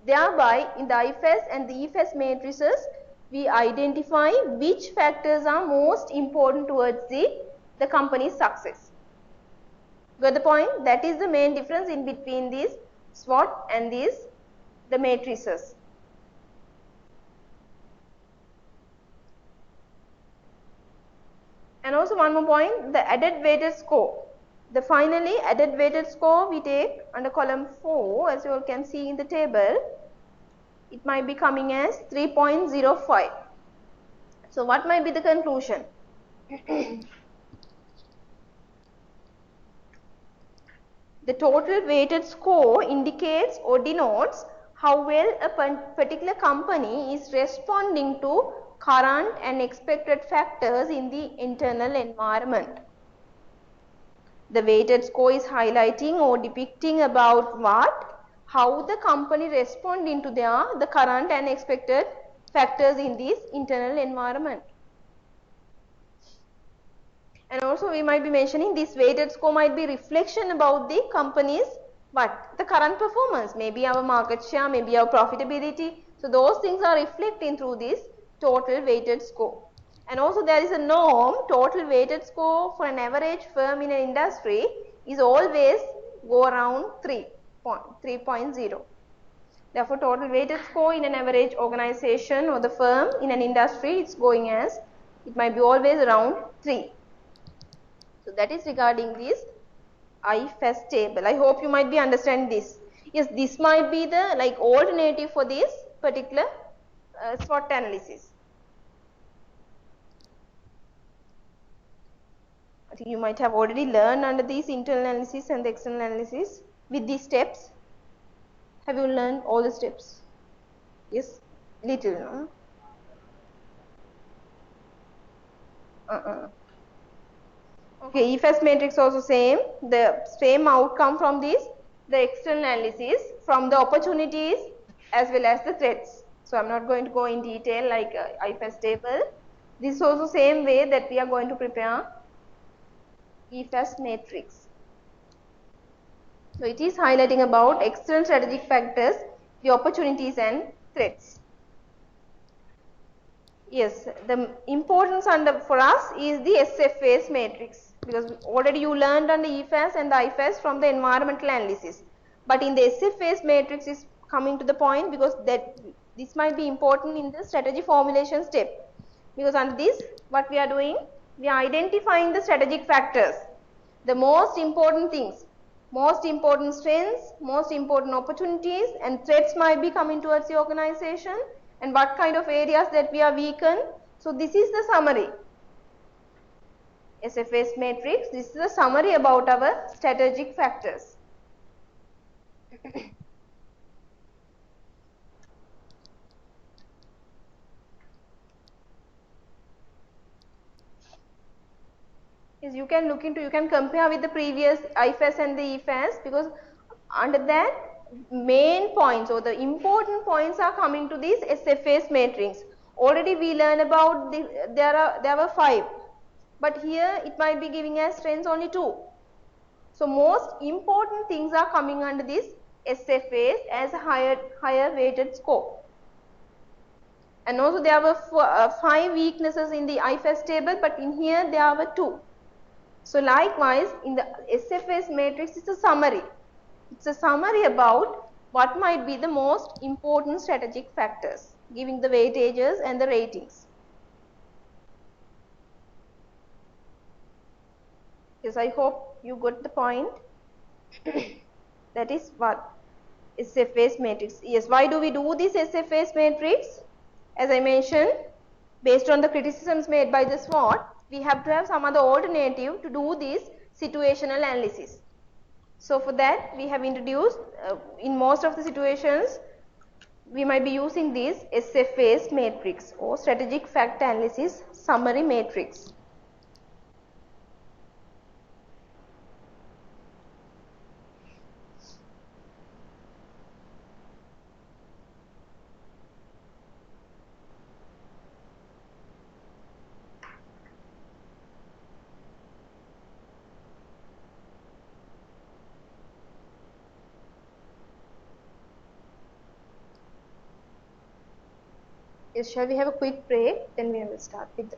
thereby in the IFAS and the EFAS matrices, we identify which factors are most important towards the company's success. Got the point? That is the main difference in between these SWOT and the matrices. And also one more point, the added weighted score. The finally added weighted score we take under column 4, as you all can see in the table, it might be coming as 3.05. So what might be the conclusion? The total weighted score indicates or denotes how well a particular company is responding to current and expected factors in the internal environment. The weighted score is highlighting or depicting about how the company responding to the current and expected factors in this internal environment. And also we might be mentioning this weighted score might be reflection about the company's the current performance, maybe our market share, maybe our profitability. So those things are reflecting through this total weighted score. And also there is a norm, total weighted score for an average firm in an industry is always go around 3.0. Therefore total weighted score in an average organization or the firm in an industry, it's going as, it might be always around 3. So that is regarding this IFAS table. I hope you might be understanding this. Yes, this might be the alternative for this particular SWOT analysis. I think you might have already learned under these internal analysis and the external analysis with these steps. Have you learned all the steps? Yes, little. No? Okay, EFAS matrix also same, the same outcome from this, the external analysis from the opportunities as well as the threats. So I am not going to go in detail like IFAS table. This is also same way that we are going to prepare EFAS matrix. So it is highlighting about external strategic factors, the opportunities and threats. Yes, the importance for us is the SFAS matrix, because already you learned on the EFAS and the IFAS from the environmental analysis. But in the SFAS matrix is coming to the point, because this might be important in the strategy formulation step. Because under this, what we are doing, we are identifying the strategic factors, the most important things, most important strengths, most important opportunities and threats might be coming towards the organization, and what kind of areas that we are weakened. So this is the summary. SFAS matrix, this is a summary about our strategic factors. Yes, you can look into, you can compare with the previous IFAS and the EFAS, because under that main points or the important points are coming to this SFAS matrix. Already we learned about there were 5, but here it might be giving us strengths only 2. So most important things are coming under this SFAS as a higher weighted score. And also there were 5 weaknesses in the IFAS table, but in here there were 2. So likewise in the SFAS matrix it's a summary. It's a summary about what might be the most important strategic factors, giving the weightages and the ratings. Yes, I hope you got the point. That is what SFAS matrix. Yes, why do we do this SFAS matrix? As I mentioned, based on the criticisms made by the SWOT, we have to have some other alternative to do this situational analysis. So for that we have introduced in most of the situations we might be using this SFAS matrix or strategic factor analysis summary matrix. Yes, shall we have a quick break? Then we will start with the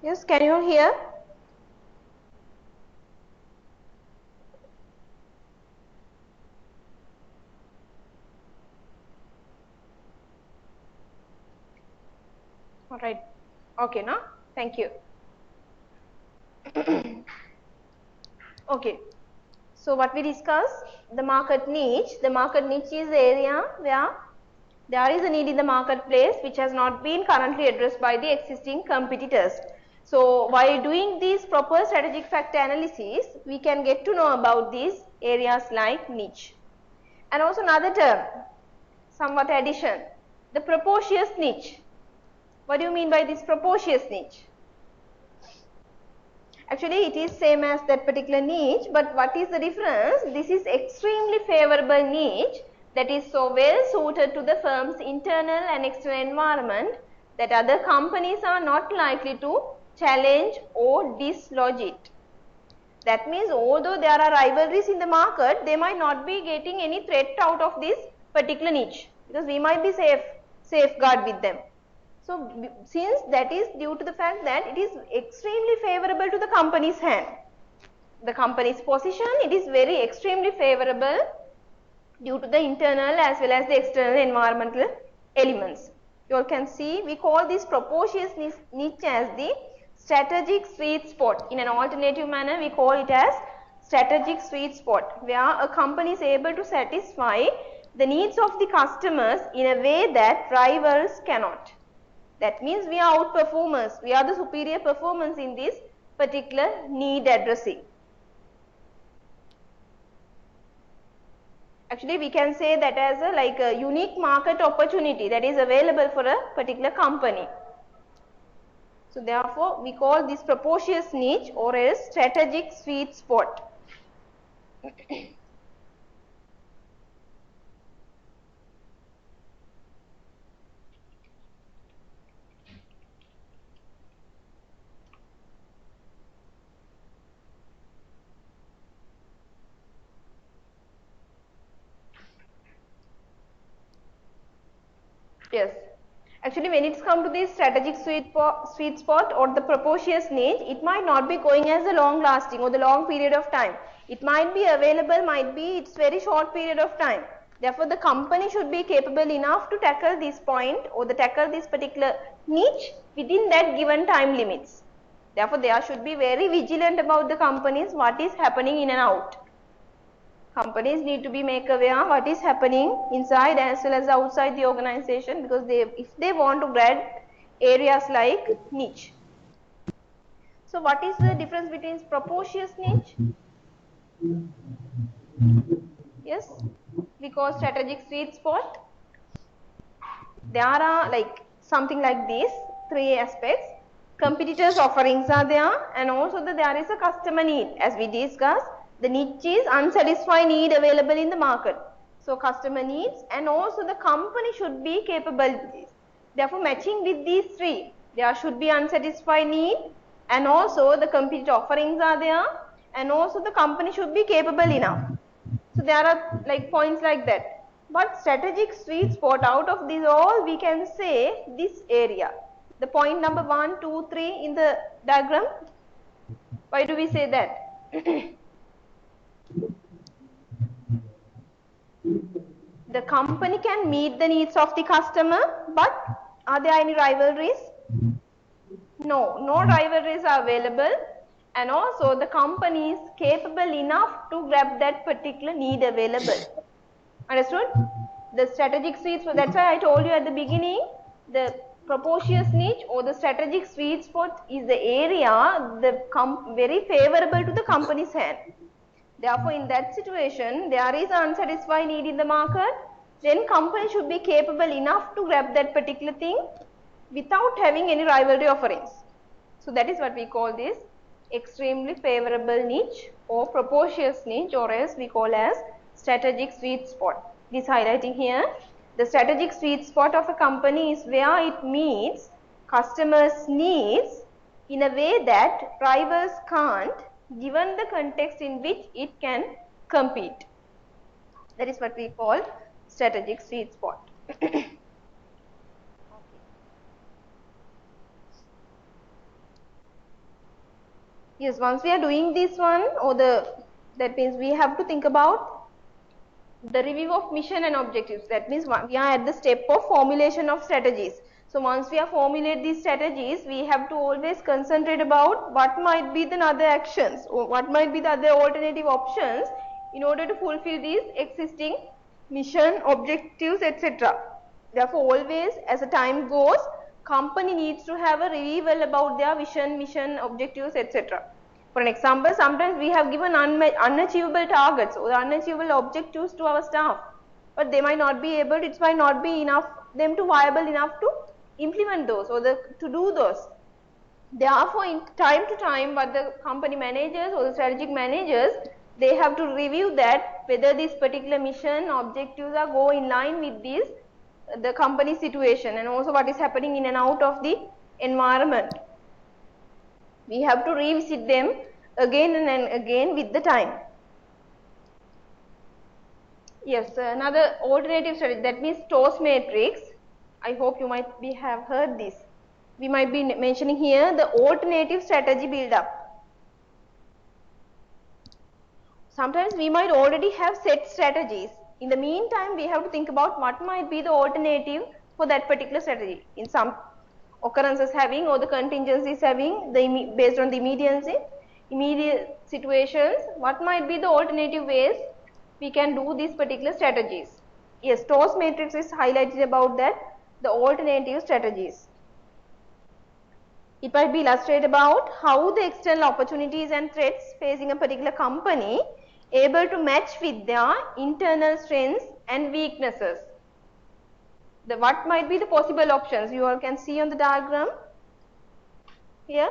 Yes, can you hear? All right. Okay, now thank you. Okay. So what we discuss, the market niche. The market niche is the area where there is a need in the marketplace which has not been currently addressed by the existing competitors. So while doing this proper strategic factor analysis, we can get to know about these areas like niche. And also another term, somewhat addition, the propitious niche. What do you mean by this propitious niche? Actually, it is same as that particular niche, but what is the difference? This is extremely favorable niche that is so well suited to the firm's internal and external environment that other companies are not likely to challenge or dislodge it. That means although there are rivalries in the market, they might not be getting any threat out of this particular niche because we might be safeguard with them. So since that is due to the fact that it is extremely favorable to the company's hand, the company's position, it is very extremely favorable due to the internal as well as the external environmental elements. You all can see we call this propitious niche as the strategic sweet spot. In an alternative manner, we call it as strategic sweet spot, where a company is able to satisfy the needs of the customers in a way that rivals cannot. That means we are outperformers, we are the superior performance in this particular need addressing. Actually, we can say that as a unique market opportunity that is available for a particular company. So therefore, we call this propitious niche or a strategic sweet spot. Yes. Actually, when it's come to this strategic sweet spot or the propitious niche, it might not be going as a long lasting or the long period of time. It might be available, might be it's very short period of time. Therefore, the company should be capable enough to tackle this point or the tackle this particular niche within that given time limits. Therefore, they should be very vigilant about the companies, what is happening in and out. Companies need to be make aware what is happening inside as well as outside the organization, because if they want to grab areas like niche. So what is the difference between propitious niche? Yes, because strategic sweet spot, there are like something like this, three aspects. Competitors offerings are there, and also there is a customer need. As we discussed, the niche is unsatisfied need available in the market. So customer needs and also the company should be capable with this. Therefore, matching with these three, there should be unsatisfied need and also the competitor offerings are there and also the company should be capable enough. So there are like points like that. But strategic sweet spot, out of these all we can say this area. The point number 1, 2, 3 in the diagram. Why do we say that? The company can meet the needs of the customer, but are there any rivalries? No, no rivalries are available, and also the company is capable enough to grab that particular need available. Understood? The strategic sweet spot, that's why I told you at the beginning, the propitious niche or the strategic sweet spot is the area very favorable to the company's hand. Therefore, in that situation, there is an unsatisfied need in the market, then company should be capable enough to grab that particular thing without having any rivalry offerings. So that is what we call this extremely favorable niche or propitious niche, or as we call as strategic sweet spot. This highlighting here, the strategic sweet spot of a company is where it meets customers' needs in a way that rivals can't, given the context in which it can compete. That is what we call strategic sweet spot. Yes, once we are doing this one, that means we have to think about the review of mission and objectives. That means we are at the step of formulation of strategies. So once we have formulated these strategies, we have to always concentrate about what might be the other actions or what might be the other alternative options in order to fulfill these existing mission, objectives, etc. Therefore, always as the time goes, company needs to have a revival about their vision, mission, objectives, etc. For an example, sometimes we have given unachievable targets or unachievable objectives to our staff, but they might not be able, it might not be enough, them to viable enough to implement those or to do those. Therefore, in time to time, what the company managers or the strategic managers, they have to review that whether this particular mission objectives are go in line with this, the company situation, and also what is happening in and out of the environment. We have to revisit them again and again with the time. Yes, another alternative strategy, that means TOS matrix. I hope you might have heard this. We might be mentioning here the alternative strategy build-up. Sometimes we might already have set strategies. In the meantime, we have to think about what might be the alternative for that particular strategy. In some occurrences having or the contingencies having based on the immediate situations, what might be the alternative ways we can do these particular strategies. Yes, TOS matrix is highlighted about that, the alternative strategies. It might be illustrated about how the external opportunities and threats facing a particular company able to match with their internal strengths and weaknesses. What might be the possible options? You all can see on the diagram here.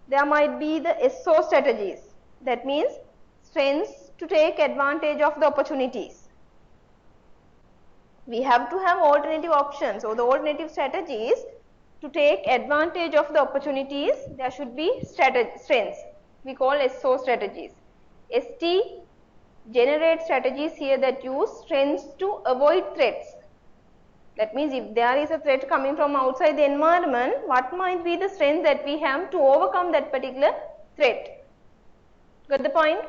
There might be the SO strategies. That means strengths to take advantage of the opportunities. We have to have alternative options or the alternative strategies to take advantage of the opportunities. There should be strengths. We call SO strategies. ST, generate strategies here that use strengths to avoid threats. That means if there is a threat coming from outside the environment, what might be the strength that we have to overcome that particular threat? Got the point?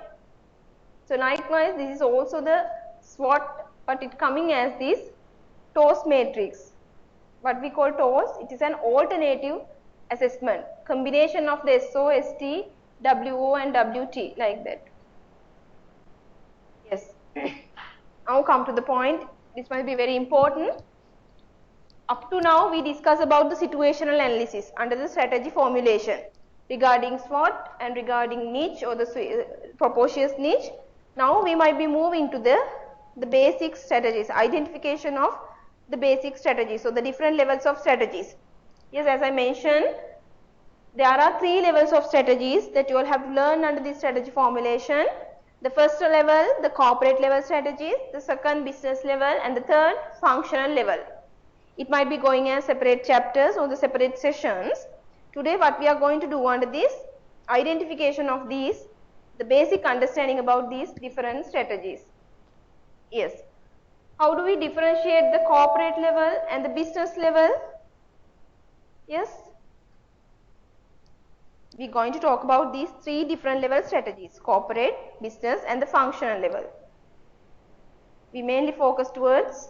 So likewise, this is also the SWOT, but it coming as this TOS matrix. What we call TOS, it is an alternative assessment, combination of the SO, ST, WO and WT, like that. Yes. Now come to the point, this might be very important. Up to now, we discuss about the situational analysis under the strategy formulation regarding SWOT and regarding niche or the propitious niche. Now we might be moving to the basic strategies, identification of the basic strategies, so the different levels of strategies. Yes, as I mentioned, there are 3 levels of strategies that you all have to learn under this strategy formulation. The first level, the corporate level strategies, the second business level, and the third functional level. It might be going as separate chapters or the separate sessions. Today what we are going to do under this identification of these, the basic understanding about these different strategies. Yes. How do we differentiate the corporate level and the business level? Yes. We are going to talk about these 3 different level strategies, corporate, business and the functional level. We mainly focus towards,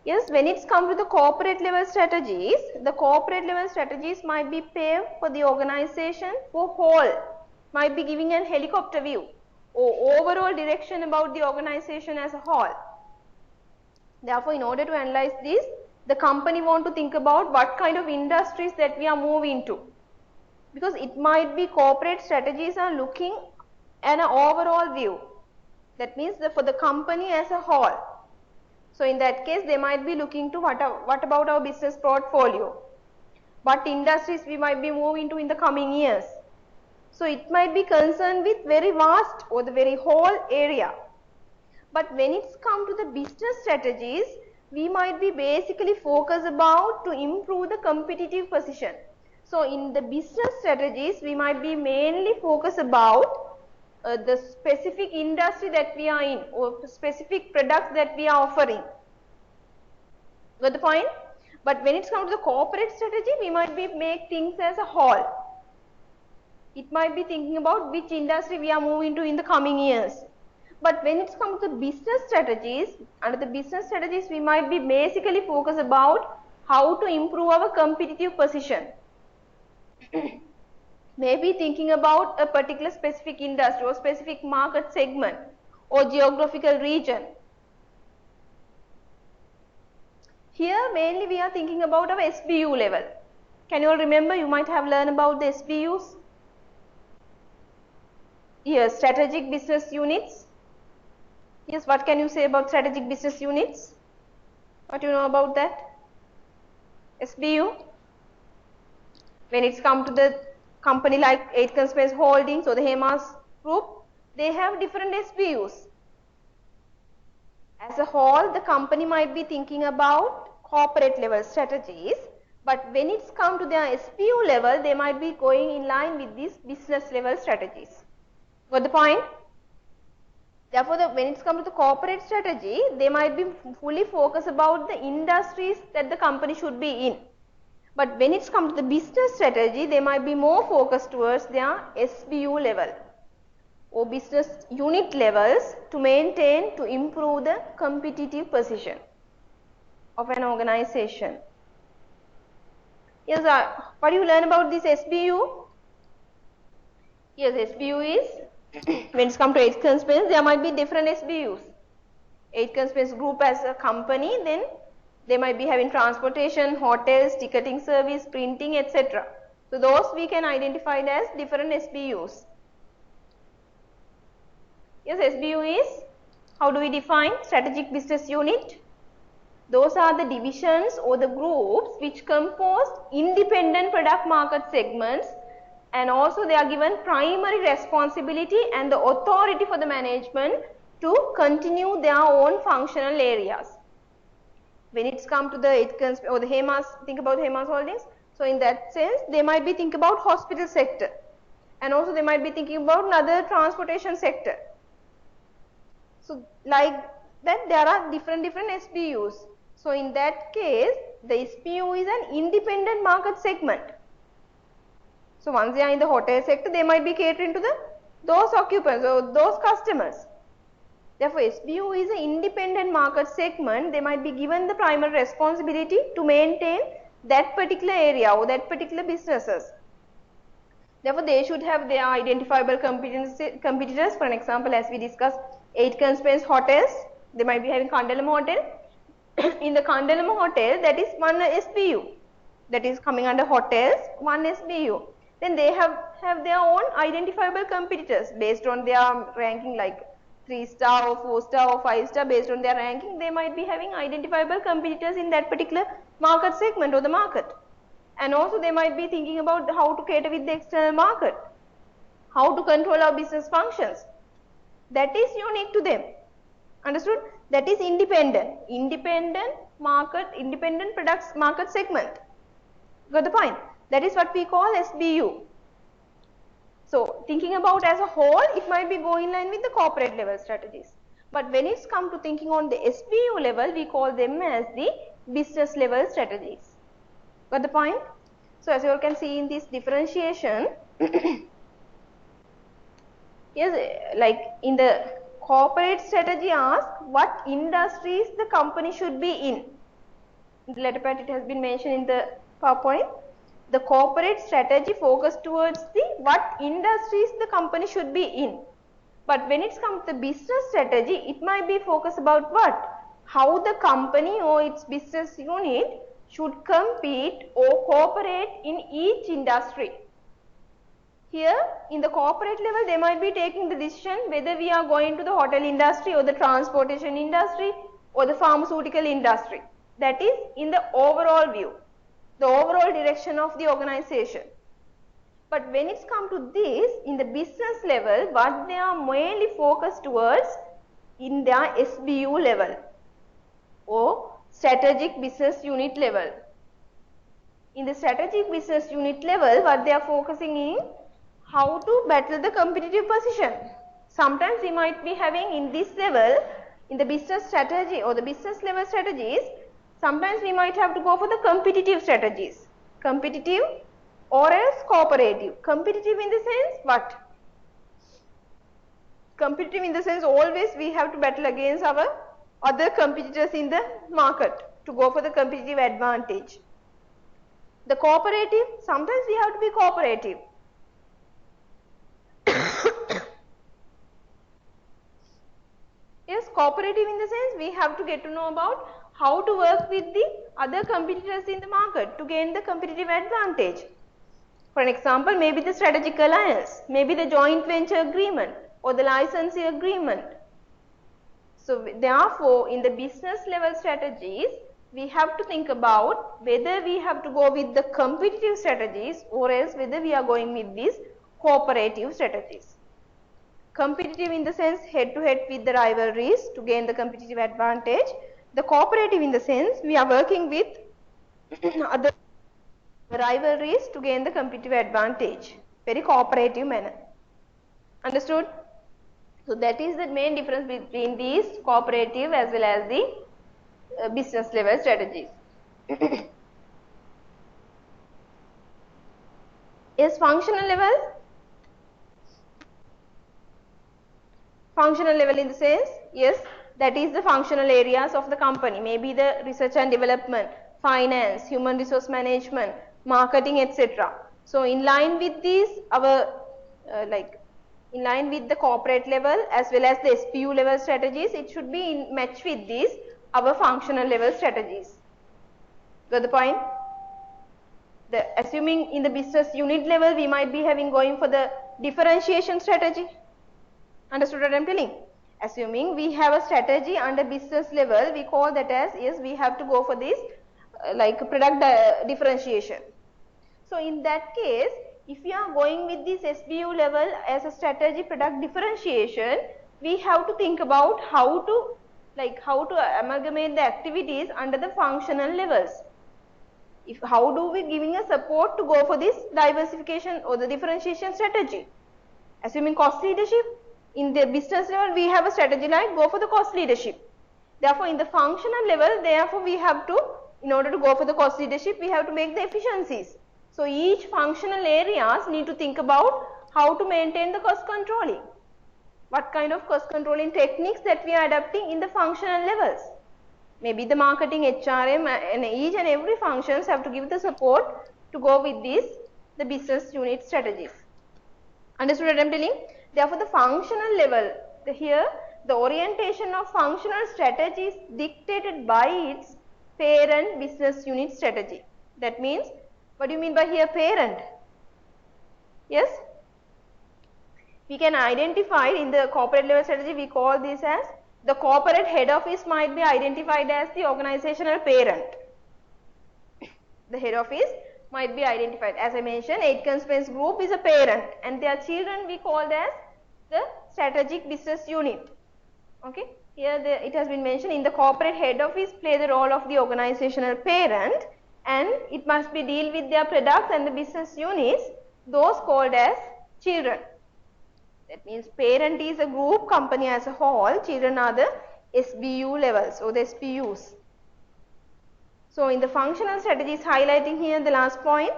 yes, when it's come to the corporate level strategies might be paved for the organization for whole, might be giving an helicopter view or overall direction about the organization as a whole. Therefore, in order to analyze this, the company want to think about what kind of industries that we are moving to. Because it might be corporate strategies are looking at an overall view. That means for the company as a whole. So in that case, they might be looking to what about our business portfolio? What industries we might be moving to in the coming years? So it might be concerned with very vast or the very whole area. But when it's come to the business strategies, we might be basically focused about to improve the competitive position. So in the business strategies, we might be mainly focused about the specific industry that we are in or specific products that we are offering. Got the point? But when it's come to the corporate strategy, we might be make things as a whole. It might be thinking about which industry we are moving to in the coming years. But when it comes to business strategies, under the business strategies, we might be basically focused about how to improve our competitive position. Maybe thinking about a particular specific industry or specific market segment or geographical region. Here mainly we are thinking about our SBU level. Can you all remember, you might have learned about the SBUs? Yes, strategic business units. Yes, what can you say about strategic business units? What do you know about that? SBU? When it's come to the company like 8 Space Holdings or the Hemas Group, they have different SBUs. As a whole, the company might be thinking about corporate level strategies, but when it's come to their SBU level, they might be going in line with these business level strategies. Got the point? Therefore, when it's come to the corporate strategy, they might be fully focused about the industries that the company should be in. But when it's come to the business strategy, they might be more focused towards their SBU level or business unit levels to maintain, to improve the competitive position of an organization. Yes, what do you learn about this SBU? Yes, SBU is, when it's come to 8 Space, there might be different SBUs. 8 Space Group as a company, then they might be having transportation, hotels, ticketing service, printing, etc. So those we can identify as different SBUs. Yes, SBU is, how do we define strategic business unit? Those are the divisions or the groups which compose independent product market segments, and also they are given primary responsibility and the authority for the management to continue their own functional areas. When it's come to the 8 or the Hemas, think about Hemas Holdings. So in that sense, they might be thinking about hospital sector, and also they might be thinking about another transportation sector. So like that, there are different SBUs. So in that case, the SBU is an independent market segment. So once they are in the hotel sector, they might be catering to those occupants or those customers. Therefore, SBU is an independent market segment. They might be given the primary responsibility to maintain that particular area or that particular businesses. Therefore, they should have their identifiable competitors. For an example, as we discussed, 8 Space Hotels, they might be having Kandalam Hotel. In the Kandalam Hotel, that is one SBU. That is coming under hotels, one SBU. Then they have their own identifiable competitors based on their ranking, like 3-star or 4-star or 5-star. Based on their ranking, they might be having identifiable competitors in that particular market segment or the market. And also they might be thinking about how to cater with the external market, how to control our business functions. That is unique to them. Understood? That is independent market, independent products market segment. Got the point? That is what we call SBU. So thinking about as a whole, it might be going in line with the corporate level strategies. But when it's come to thinking on the SBU level, we call them as the business level strategies. Got the point? So as you all can see in this differentiation, yes, like in the corporate strategy asks what industries the company should be in. In the latter part it has been mentioned in the PowerPoint. The corporate strategy focus towards the what industries the company should be in. But when it's come to the business strategy, it might be focused about what? How the company or its business unit should compete or cooperate in each industry. Here in the corporate level, they might be taking the decision whether we are going to the hotel industry or the transportation industry or the pharmaceutical industry. That is in the overall view, the overall direction of the organization. But when it's come to this, in the business level, what they are mainly focused towards in their SBU level or strategic business unit level. In the strategic business unit level, what they are focusing in how to battle the competitive position. Sometimes we might be having in this level, in the business strategy or the business level strategies, sometimes we might have to go for the competitive strategies. Competitive or else cooperative. Competitive in the sense what? Competitive in the sense always we have to battle against our other competitors in the market to go for the competitive advantage. The cooperative, sometimes we have to be cooperative. Yes, cooperative in the sense we have to get to know about how to work with the other competitors in the market to gain the competitive advantage. For an example, maybe the strategic alliance, maybe the joint venture agreement or the licensing agreement. So therefore, in the business level strategies, we have to think about whether we have to go with the competitive strategies or else whether we are going with these cooperative strategies. Competitive in the sense head to head with the rivalries to gain the competitive advantage. The cooperative in the sense we are working with other rivalries to gain the competitive advantage. Very cooperative manner. Understood? So that is the main difference between these cooperative as well as the business level strategies. Is functional level? Functional level in the sense, yes, that is the functional areas of the company. Maybe the research and development, finance, human resource management, marketing, etc. So in line with these, our in line with the corporate level as well as the SPU level strategies, it should be in match with these our functional level strategies. Got the point? Assuming in the business unit level, we might be having going for the differentiation strategy. Understood what I am telling? Assuming we have a strategy under business level, we call that as, yes, we have to go for this product differentiation. So in that case, if we are going with this SBU level as a strategy product differentiation, we have to think about how to amalgamate the activities under the functional levels. How do we giving a support to go for this diversification or the differentiation strategy? Assuming cost leadership, in the business level we have a strategy like go for the cost leadership. Therefore in the functional level, therefore we have to, in order to go for the cost leadership, we have to make the efficiencies. So each functional areas need to think about how to maintain the cost controlling. What kind of cost controlling techniques that we are adapting in the functional levels. Maybe the marketing, HRM and each and every functions have to give the support to go with this, the business unit strategies. Understood what I am telling? Therefore the functional level, here the orientation of functional strategy is dictated by its parent business unit strategy. That means, what do you mean by here parent? Yes? We can identify in the corporate level strategy, we call this as the corporate head office might be identified as the organizational parent. The head office might be identified. As I mentioned, Aitken Spence Group is a parent and their children we called as the strategic business unit. Okay. Here it has been mentioned in the corporate head office play the role of the organizational parent and it must be deal with their products and the business units, those called as children. That means parent is a group, company as a whole, children are the SBU levels or the SPUs. So in the functional strategies highlighting here the last point,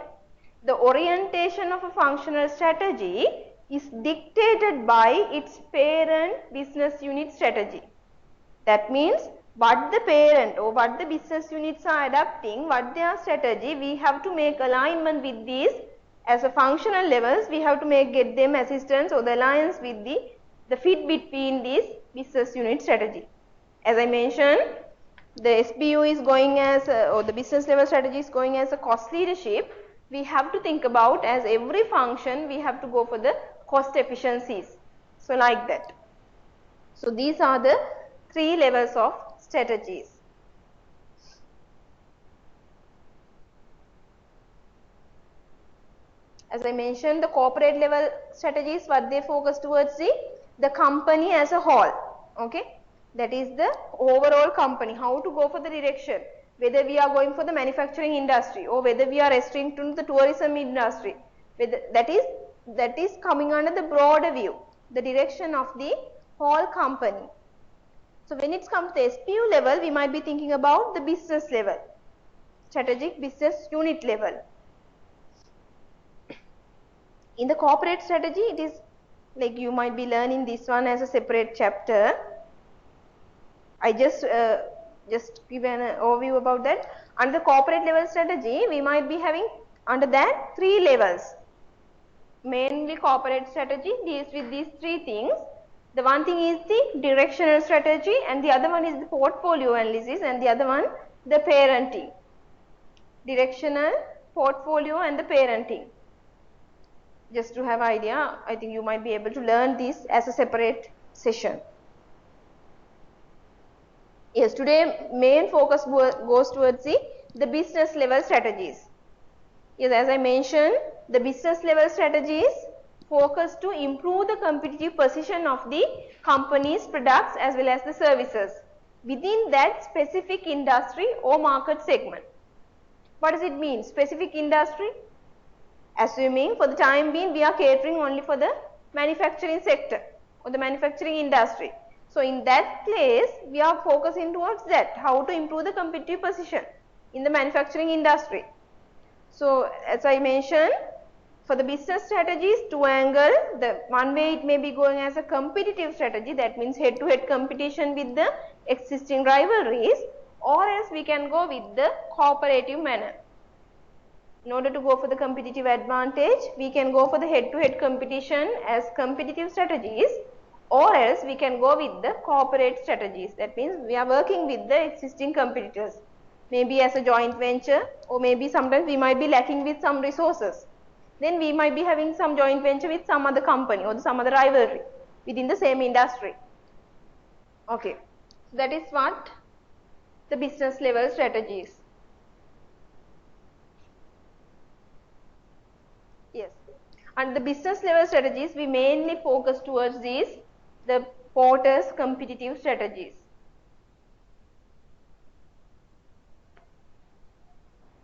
the orientation of a functional strategy is dictated by its parent business unit strategy. That means what the parent or what the business units are adapting, what their strategy, we have to make alignment with these as a functional levels, we have to get them assistance or the alliance with the fit between these business unit strategy. As I mentioned, the SBU is going as or the business level strategy is going as a cost leadership. We have to think about as every function we have to go for the cost efficiencies. So like that. So these are the 3 levels of strategies. As I mentioned, the corporate level strategies, what they focus towards the company as a whole. Okay. That is the overall company, how to go for the direction, whether we are going for the manufacturing industry or whether we are restricting to the tourism industry. That is coming under the broader view, the direction of the whole company. So when it comes to SPU level, we might be thinking about the business level, strategic business unit level. In the corporate strategy, it is like you might be learning this one as a separate chapter. I just give an overview about that. Under the corporate level strategy, we might be having under that 3 levels. Mainly corporate strategy deals with these 3 things. The one thing is the directional strategy, and the other one is the portfolio analysis, and the other one the parenting. Directional, portfolio, and the parenting. Just to have idea, I think you might be able to learn this as a separate session. Yes, today main focus goes towards the business level strategies. Yes, as I mentioned, the business level strategies focus to improve the competitive position of the company's products as well as the services within that specific industry or market segment. What does it mean? Specific industry? Assuming for the time being we are catering only for the manufacturing sector or the manufacturing industry. So in that place we are focusing towards that, how to improve the competitive position in the manufacturing industry. So as I mentioned, for the business strategies, 2 angle, the one way it may be going as a competitive strategy, that means head to head competition with the existing rivalries, or else we can go with the cooperative manner. In order to go for the competitive advantage, we can go for the head to head competition as competitive strategies, or else we can go with the corporate strategies. That means we are working with the existing competitors, maybe as a joint venture, or maybe sometimes we might be lacking with some resources. Then we might be having some joint venture with some other company or some other rivalry within the same industry. Okay, that is what the business level strategies. Yes, and the business level strategies we mainly focus towards these, the Porter's competitive strategies.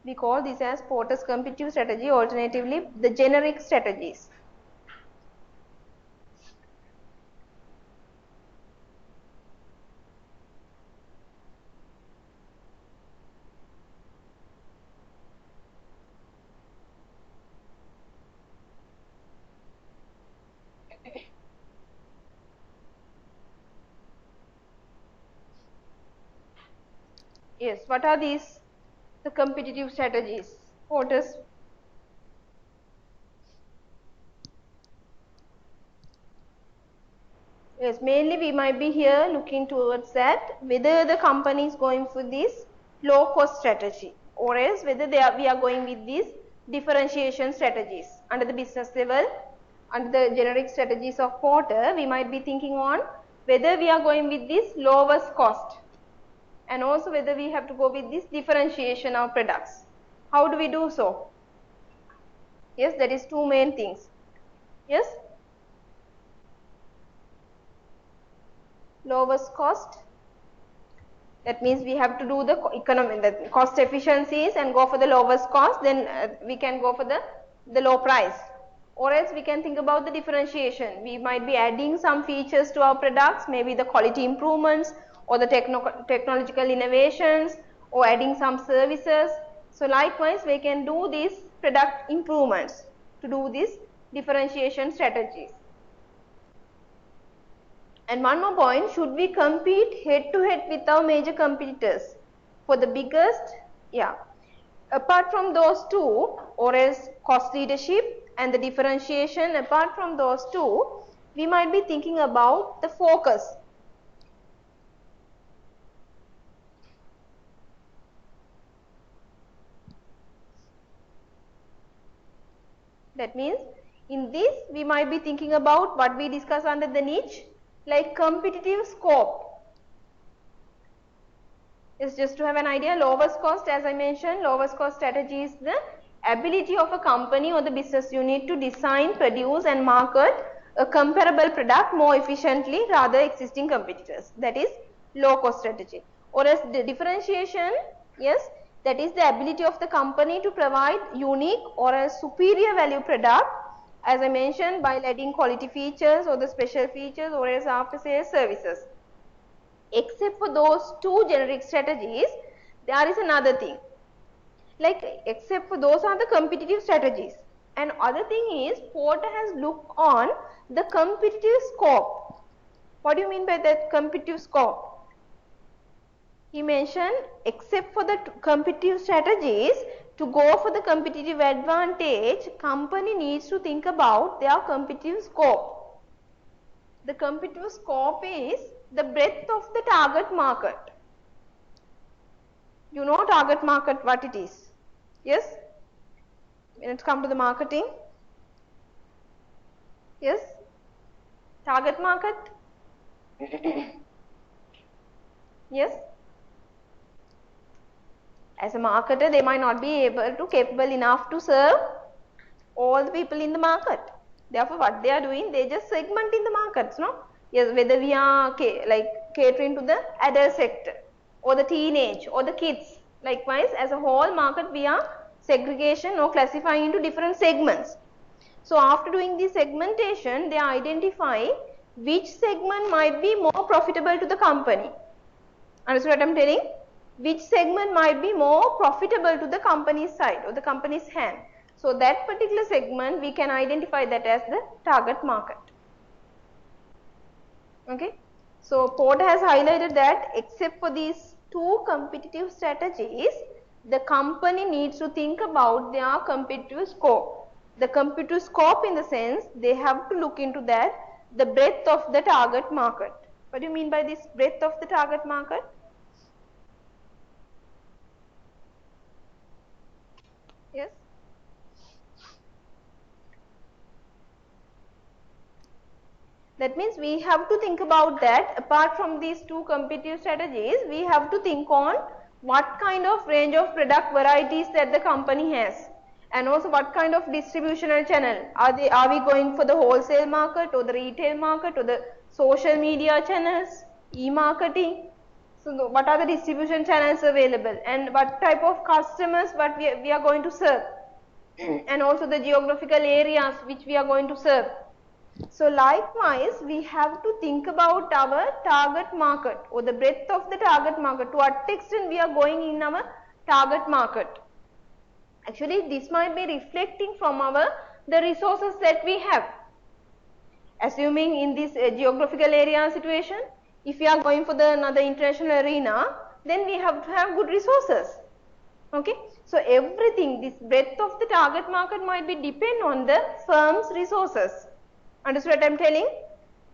We call this as Porter's competitive strategy, alternatively the generic strategies. Yes, what are these? The competitive strategies. Porter's. Yes, mainly we might be here looking towards that, whether the company is going for this low cost strategy, or else whether we are going with these differentiation strategies. Under the business level, under the generic strategies of Porter, we might be thinking on whether we are going with this lowest cost, and also whether we have to go with this differentiation of products. How do we do so? Yes, that is 2 main things. Yes, lowest cost, that means we have to do the the cost efficiencies and go for the lowest cost, then we can go for the low price, or else we can think about the differentiation. We might be adding some features to our products, maybe the quality improvements or the technological innovations, or adding some services. So likewise we can do these product improvements to do these differentiation strategies. And one more point, should we compete head to head with our major competitors for the biggest? Yeah. Apart from those 2, or else cost leadership and the differentiation, apart from those 2, we might be thinking about the focus. That means in this we might be thinking about what we discuss under the niche, like competitive scope. Is just to have an idea, lowest cost, as I mentioned, lowest cost strategy is the ability of a company or the business unit to design, produce and market a comparable product more efficiently rather existing competitors. That is low cost strategy. Or as the differentiation, yes, that is the ability of the company to provide unique or a superior value product, as I mentioned, by adding quality features or the special features or as after sales services. Except for those 2 generic strategies, there is another thing. Like except for those are the competitive strategies. And other thing is, Porter has looked on the competitive scope. What do you mean by that competitive scope? He mentioned, except for the competitive strategies, to go for the competitive advantage, company needs to think about their competitive scope. The competitive scope is the breadth of the target market. You know target market, what it is? Yes? When it comes to the marketing? Yes? Target market? Yes? As a marketer, they might not be capable enough to serve all the people in the market. Therefore, what they are doing, they just segment in the markets, no? Yes, whether we are catering to the adult sector or the teenage or the kids. Likewise, as a whole market, we are segregation or classifying into different segments. So, after doing this segmentation, they identify which segment might be more profitable to the company. Understood what I am telling? Which segment might be more profitable to the company's side or the company's hand. So, that particular segment we can identify that as the target market. Okay. So, Porter has highlighted that except for these two competitive strategies, the company needs to think about their competitive scope. The competitive scope in the sense they have to look into that, the breadth of the target market. What do you mean by this breadth of the target market? Yes. That means we have to think about that. Apart from these two competitive strategies, we have to think on what kind of range of product varieties that the company has, and also what kind of distributional channel. Are we going for the wholesale market or the retail market or the social media channels, e-marketing? So what are the distribution channels available, and what type of customers what we are going to serve, and also the geographical areas which we are going to serve. So likewise, we have to think about our target market or the breadth of the target market, to what extent we are going in our target market. Actually, this might be reflecting from the resources that we have. Assuming in this geographical area situation, if we are going for another international arena, then we have to have good resources. Okay. So everything, this breadth of the target market might be depend on the firm's resources. Understood what I am telling?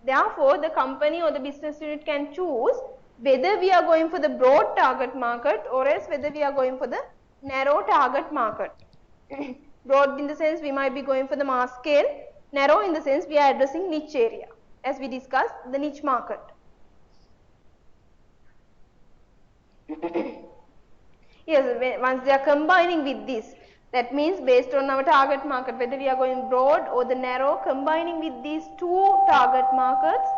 Therefore, the company or the business unit can choose whether we are going for the broad target market or else whether we are going for the narrow target market. Broad in the sense we might be going for the mass scale, narrow in the sense we are addressing niche area, as we discussed the niche market. Yes, once they are combining with this, that means based on our target market, whether we are going broad or the narrow, combining with these two target markets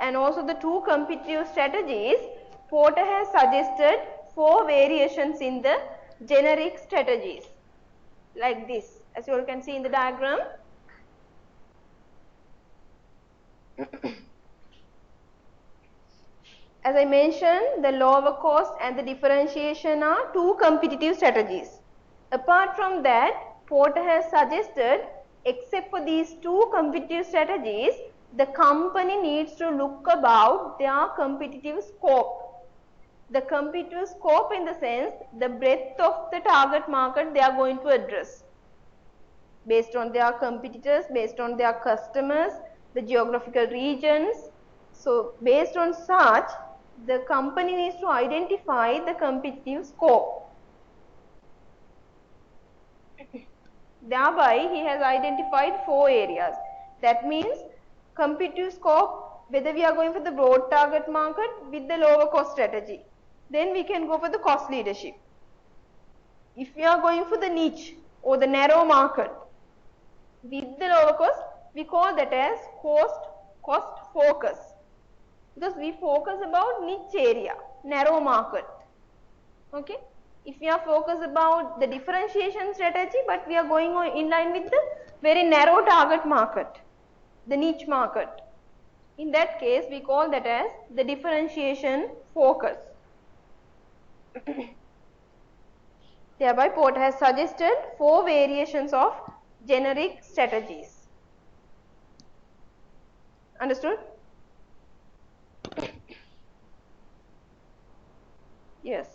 and also the two competitive strategies, Porter has suggested 4 variations in the generic strategies, like this, as you all can see in the diagram. As I mentioned, the lower cost and the differentiation are 2 competitive strategies. Apart from that, Porter has suggested, except for these 2 competitive strategies, the company needs to look about their competitive scope. The competitive scope in the sense, the breadth of the target market they are going to address, based on their competitors, based on their customers, the geographical regions. So, based on such, the company needs to identify the competitive scope. Thereby, he has identified 4 areas. That means, competitive scope, whether we are going for the broad target market with the lower cost strategy, then we can go for the cost leadership. If we are going for the niche or the narrow market with the lower cost, we call that as cost focus, because we focus about niche area, narrow market. Okay. If we are focused about the differentiation strategy, but we are going on in line with the very narrow target market, the niche market, in that case we call that as the differentiation focus. Thereby, Porter has suggested 4 variations of generic strategies. Understood? Yes.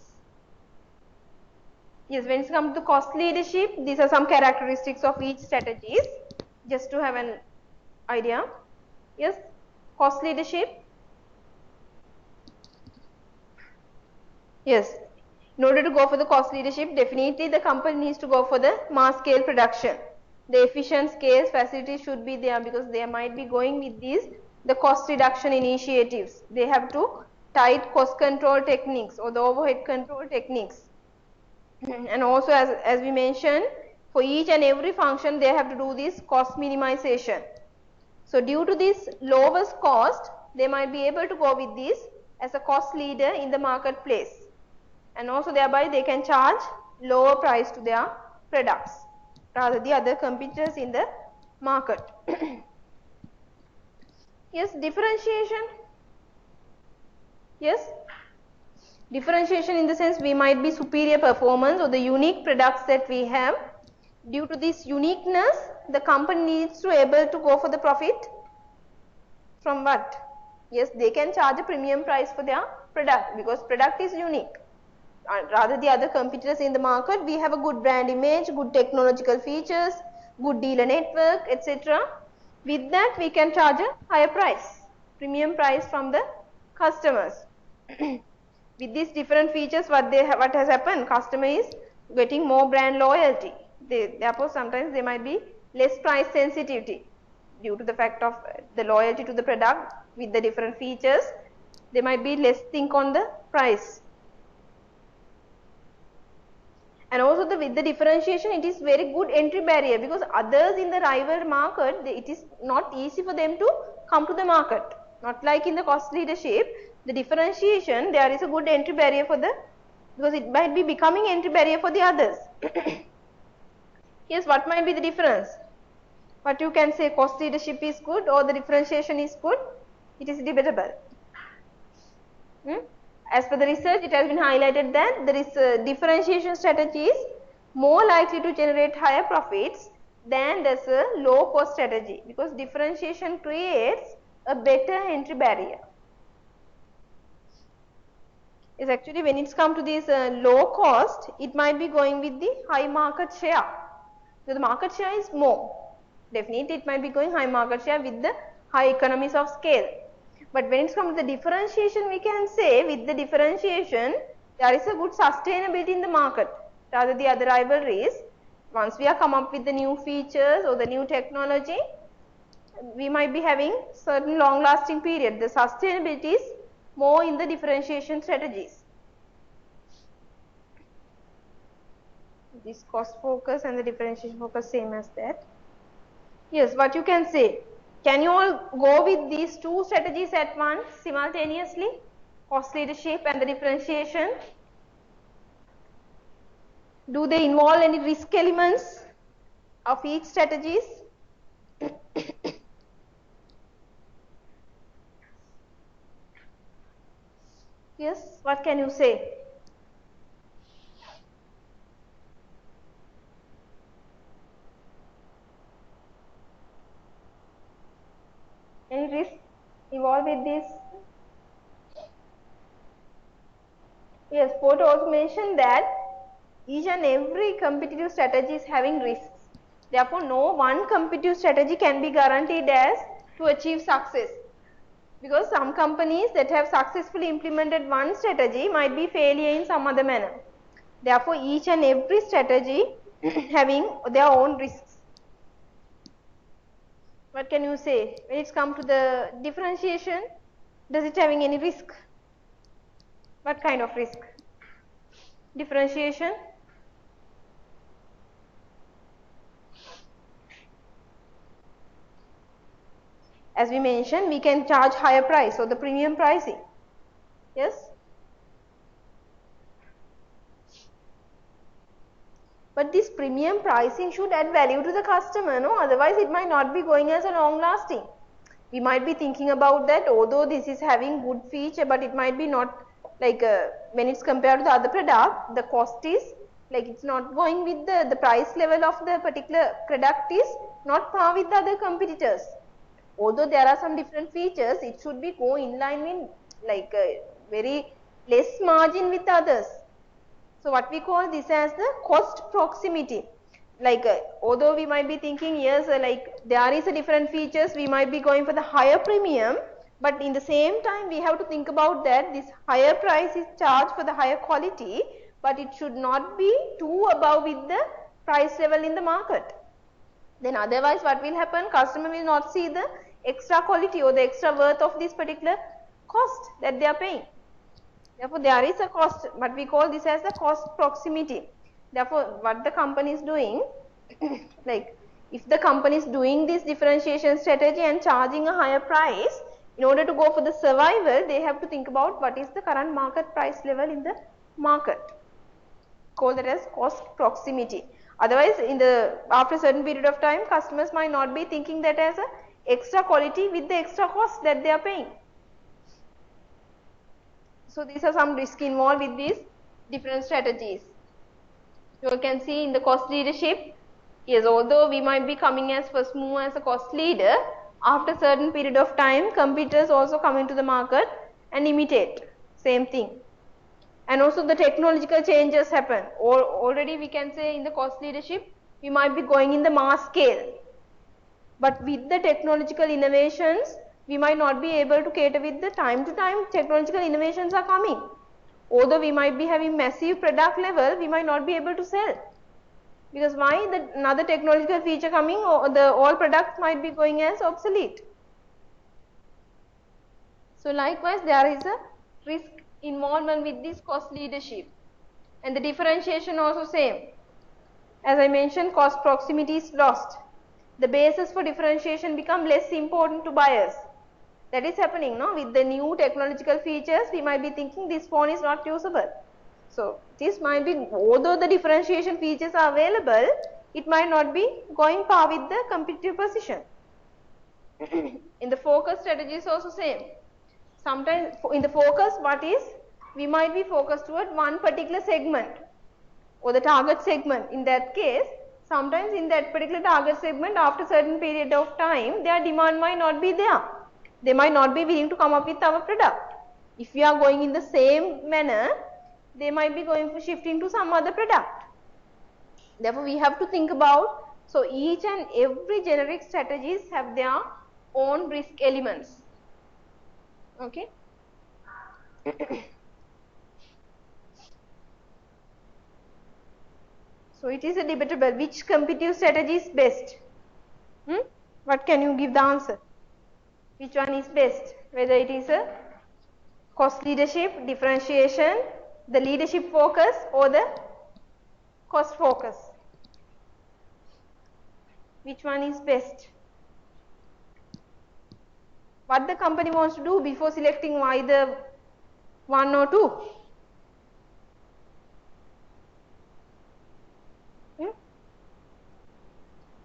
Yes, when it comes to cost leadership, these are some characteristics of each strategies, just to have an idea. Yes, cost leadership. Yes, in order to go for the cost leadership, definitely the company needs to go for the mass scale production. The efficient scale facilities should be there, because they might be going with the cost reduction initiatives. They have to tight cost control techniques or the overhead control techniques. And also, as we mentioned, for each and every function they have to do this cost minimization. So due to this lowest cost, they might be able to go with this as a cost leader in the marketplace, and also thereby they can charge lower price to their products rather the other competitors in the market. Yes, differentiation. Yes, differentiation in the sense we might be superior performance or the unique products that we have. Due to this uniqueness, the company needs to able to go for the profit from what? Yes, they can charge a premium price for their product because product is unique. Rather the other competitors in the market, we have a good brand image, good technological features, good dealer network, etc. With that we can charge a higher price, premium price from the customers. With these different features, what has happened, customer is getting more brand loyalty. Therefore sometimes they might be less price sensitivity due to the fact of the loyalty to the product. With the different features, they might be less think on the price. And also with the differentiation, it is very good entry barrier, because others in the rival market, it is not easy for them to come to the market. Not like in the cost leadership, the differentiation, there is a good entry barrier for because it might be becoming entry barrier for the others. Yes, what might be the difference? What you can say, cost leadership is good or the differentiation is good? It is debatable. As per the research, it has been highlighted that there is differentiation strategies more likely to generate higher profits than does a low cost strategy, because differentiation creates a better entry barrier. Is actually when it's come to this low cost, it might be going with the high market share. So the market share is more. Definitely it might be going high market share with the high economies of scale. But when it comes to the differentiation, we can say with the differentiation, there is a good sustainability in the market. Rather the other rivalries, once we are come up with the new features or the new technology, we might be having certain long lasting period. The sustainability is more in the differentiation strategies. This cost focus and the differentiation focus same as that. Yes, what you can say. Can you all go with these two strategies at once simultaneously? Cost leadership and the differentiation. Do they involve any risk elements of each strategies? Yes, what can you say? Any risk involved with this? Yes, Port also mentioned that each and every competitive strategy is having risks. Therefore, no one competitive strategy can be guaranteed as to achieve success, because some companies that have successfully implemented one strategy might be failure in some other manner. Therefore, each and every strategy having their own risks. What can you say? When it's come to the differentiation, does it having any risk? What kind of risk? Differentiation? As we mentioned, we can charge higher price or the premium pricing. Yes? But this premium pricing should add value to the customer, no? Otherwise, it might not be going as a long lasting. We might be thinking about that, although this is having good feature, but it might be not like when it's compared to the other product, the cost is Like it's not going with the price level of the particular product is not par with the other competitors. Although there are some different features, it should be go in line with like very less margin with others. So what we call this as the cost proximity. Like although we might be thinking yes, like there is a different features, we might be going for the higher premium, but in the same time we have to think about that this higher price is charged for the higher quality, but it should not be too above with the price level in the market. Then otherwise what will happen, customer will not see the extra quality or the extra worth of this particular cost that they are paying. Therefore there is a cost, but we call this as the cost proximity. Therefore what the company is doing like if the company is doing this differentiation strategy and charging a higher price, in order to go for the survival they have to think about what is the current market price level in the market. Call that as cost proximity. Otherwise in the after a certain period of time customers might not be thinking that as a extra quality with the extra cost that they are paying. So these are some risks involved with these different strategies. You can see in the cost leadership, yes, although we might be coming as first move as a cost leader, after a certain period of time competitors also come into the market and imitate same thing. And also the technological changes happen. Already we can say in the cost leadership, we might be going in the mass scale. But with the technological innovations, we might not be able to cater with the time to time technological innovations are coming. Although we might be having massive product level, we might not be able to sell. Because why? Another technological feature coming, or the all products might be going as obsolete. So likewise, there is a risk involvement with this cost leadership. And the differentiation also same. As I mentioned, cost proximity is lost. The basis for differentiation become less important to buyers. That is happening, no? With the new technological features, we might be thinking this phone is not usable. So this might be, although the differentiation features are available, it might not be going par with the competitive position. In the focus strategy is also same. Sometimes in the focus, what is, we might be focused toward one particular segment or the target segment. In that case, sometimes in that particular target segment, after a certain period of time, their demand might not be there. They might not be willing to come up with our product. If we are going in the same manner, they might be going for shifting to some other product. Therefore, we have to think about, so each and every generic strategies have their own risk elements. Okay. So it is a debatable which competitive strategy is best. What can you give the answer? Which one is best? Whether it is a cost leadership, differentiation, the leadership focus or the cost focus. Which one is best? What the company wants to do before selecting either one or two?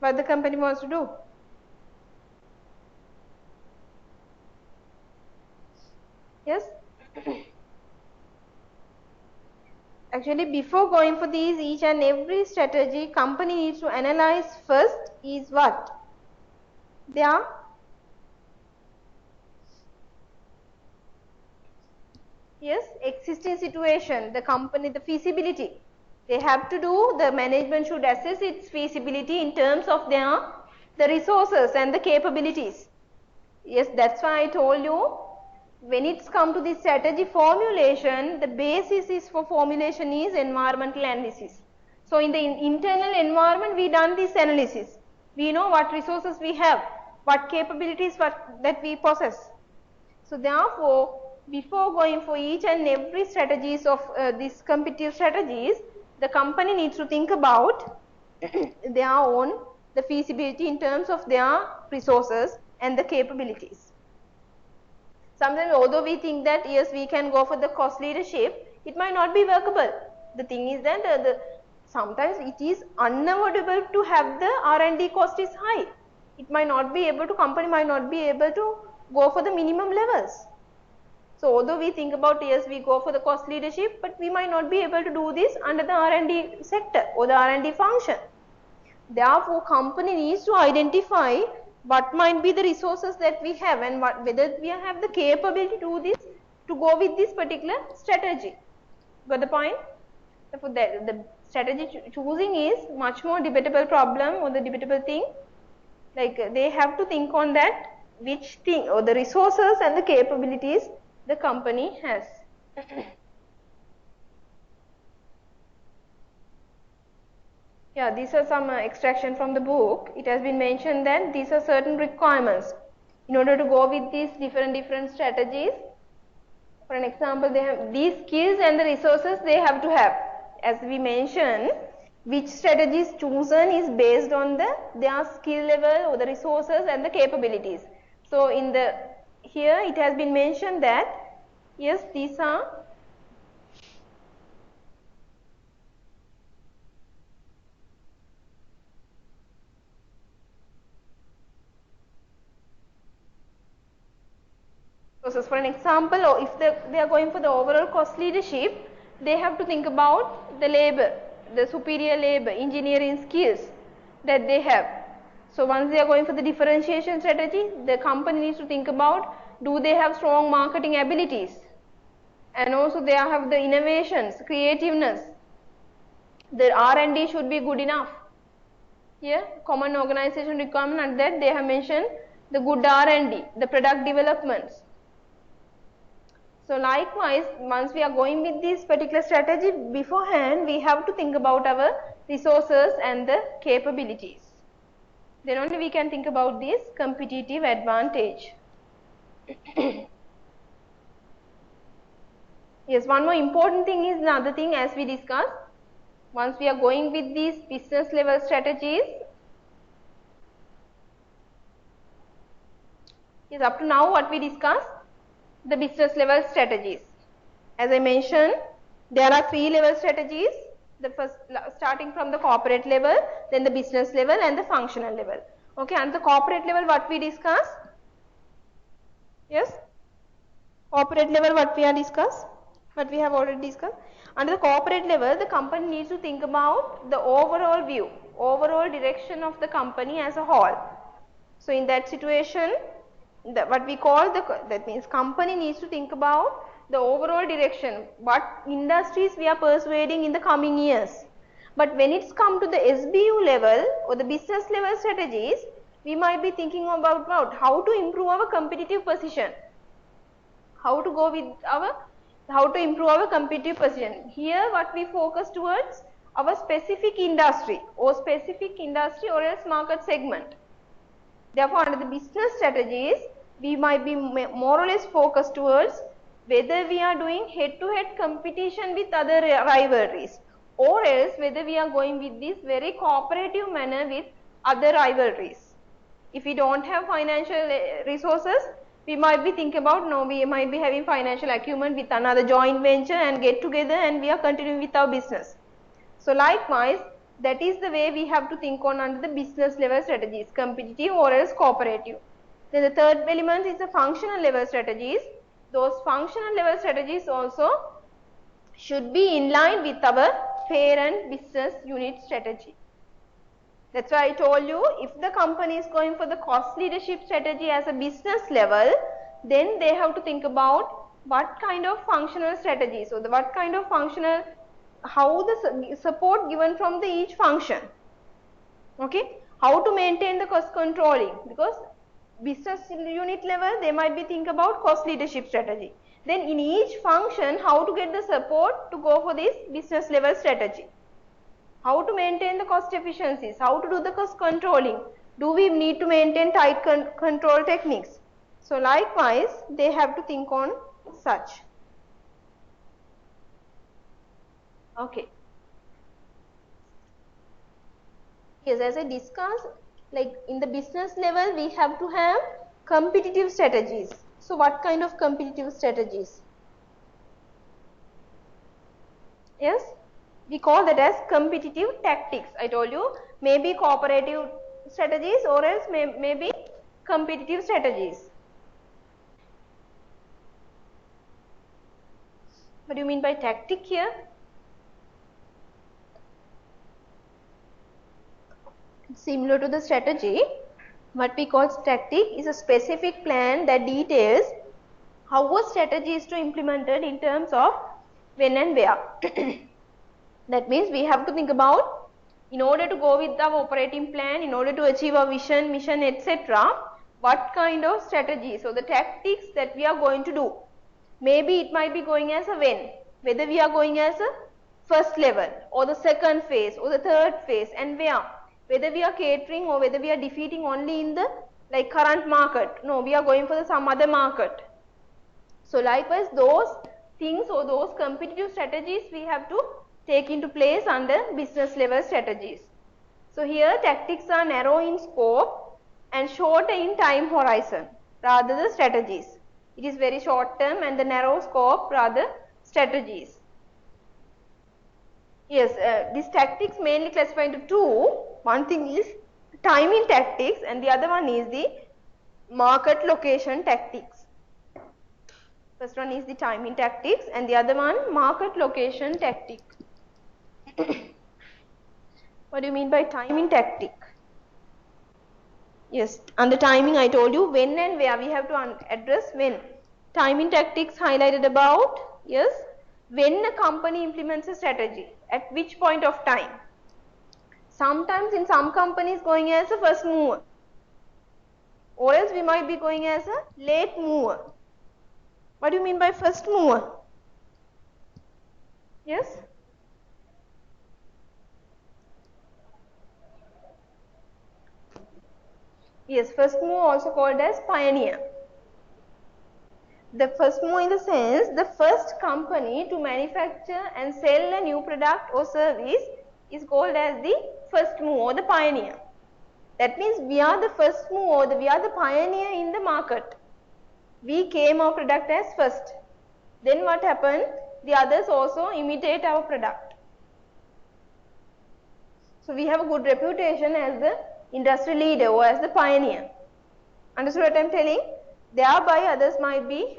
What the company wants to do? Yes? Actually, before going for these each and every strategy, company needs to analyze first is what? Their existing situation, the company, the feasibility. They have to do, the management should assess its feasibility in terms of the resources and the capabilities. Yes, that's why I told you, when it's come to the strategy formulation, the basis is for formulation is environmental analysis. So in the internal environment, we done this analysis. We know what resources we have, what capabilities that we possess. So therefore, before going for each and every strategies of these competitive strategies, the company needs to think about their own, the feasibility in terms of their resources and the capabilities. Sometimes although we think that yes, we can go for the cost leadership, it might not be workable. The thing is that sometimes it is unavoidable to have the R&D cost is high. It might not be able to, company might not be able to go for the minimum levels. So although we think about, yes, we go for the cost leadership, but we might not be able to do this under the R&D sector or the R&D function. Therefore, company needs to identify what might be the resources that we have and whether we have the capability to do this, to go with this particular strategy. Got the point? Therefore, the strategy choosing is much more debatable problem or the debatable thing. Like they have to think on that, which thing or the resources and the capabilities the company has. Yeah, these are some extraction from the book. It has been mentioned that these are certain requirements in order to go with these different strategies. For an example, they have these skills and the resources they have to have. As we mentioned, which strategy is chosen is based on their skill level or the resources and the capabilities. So in the here it has been mentioned that yes, these are resources. For an example, or if they are going for the overall cost leadership, they have to think about the labor, the superior labor, engineering skills that they have. So once they are going for the differentiation strategy, the company needs to think about, do they have strong marketing abilities, and also they have the innovations, creativeness. The R&D should be good enough. Here, common organization requirement, and that they have mentioned the good R&D, the product developments. So likewise, once we are going with this particular strategy, beforehand we have to think about our resources and the capabilities. Then only we can think about this competitive advantage. Yes, one more important thing is another thing as we discussed. Once we are going with these business level strategies, yes, up to now what we discussed, the business level strategies. As I mentioned, there are 3 level strategies. The first, starting from the corporate level, then the business level and the functional level. Okay, and the corporate level what we discussed? Yes, corporate level what we have discussed? What we have already discussed. Under the corporate level, the company needs to think about the overall view, overall direction of the company as a whole. So in that situation, what we call that means company needs to think about the overall direction, what industries we are persuading in the coming years. But when it's come to the SBU level or the business level strategies, we might be thinking about how to improve our competitive position, how to improve our competitive position. Here what we focus towards our specific industry or else market segment. Therefore, under the business strategies, we might be more or less focused towards whether we are doing head-to-head competition with other rivalries, or else whether we are going with this very cooperative manner with other rivalries. If we don't have financial resources, we might be thinking about, no, we might be having financial acumen with another joint venture and get together and we are continuing with our business. So likewise, that is the way we have to think on under the business level strategies, competitive or else cooperative. Then the third element is the functional level strategies. Those functional level strategies also should be in line with our parent business unit strategy. That's why I told you, if the company is going for the cost leadership strategy as a business level, then they have to think about what kind of functional strategies, so what kind of functional, how the support given from the each function. Okay, how to maintain the cost controlling, because business unit level they might be think about cost leadership strategy. Then in each function, how to get the support to go for this business level strategy. How to maintain the cost efficiencies, how to do the cost controlling, do we need to maintain tight control techniques. So likewise, they have to think on such. Okay. Yes, as I discussed, like in the business level, we have to have competitive strategies. So what kind of competitive strategies? Yes, we call that as competitive tactics. I told you, maybe cooperative strategies or else maybe competitive strategies. What do you mean by tactic here? Similar to the strategy, what we call tactic is a specific plan that details how a strategy is to implemented in terms of when and where. That means we have to think about, in order to go with our operating plan, in order to achieve our vision, mission, etc., what kind of strategies or the tactics that we are going to do. Maybe it might be going as a when, whether we are going as a first level or the second phase or the third phase, and whether we are catering or whether we are defeating only in the current market. No, we are going for some other market. So likewise, those things or those competitive strategies we have to take into place under business level strategies. So here tactics are narrow in scope and shorter in time horizon rather than strategies. It is very short term and the narrow scope rather strategies. Yes, these tactics mainly classify into two. One thing is timing tactics and the other one is the market location tactics. First one is the timing tactics and the other one market location tactic. What do you mean by timing tactic? Yes, under timing I told you when and where we have to address when. Timing tactics highlighted about, yes, when a company implements a strategy, at which point of time. Sometimes in some companies going as a first mover, or else we might be going as a late mover. What do you mean by first mover? Yes? Yes, first mover also called as pioneer. The first mover in the sense, the first company to manufacture and sell a new product or service is called as the first mover or the pioneer. That means we are the first mover, we are the pioneer in the market. We came our product as first. Then what happened? The others also imitate our product. So we have a good reputation as the industry leader or as the pioneer. Understood what I am telling? Thereby others might be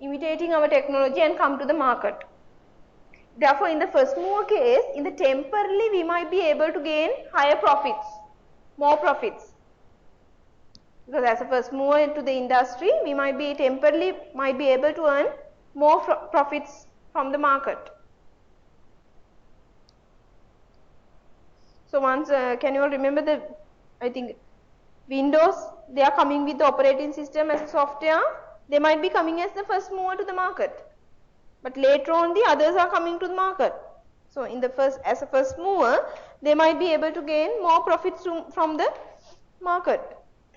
imitating our technology and come to the market. Therefore, in the first mover case, in the temporarily we might be able to gain higher profits, more profits. Because as a first mover into the industry, we might be temporarily able to earn more profits from the market. So once, can you all remember I think Windows, they are coming with the operating system as a software. They might be coming as the first mover to the market. But later on the others are coming to the market. So in the as a first mover, they might be able to gain more profits from the market.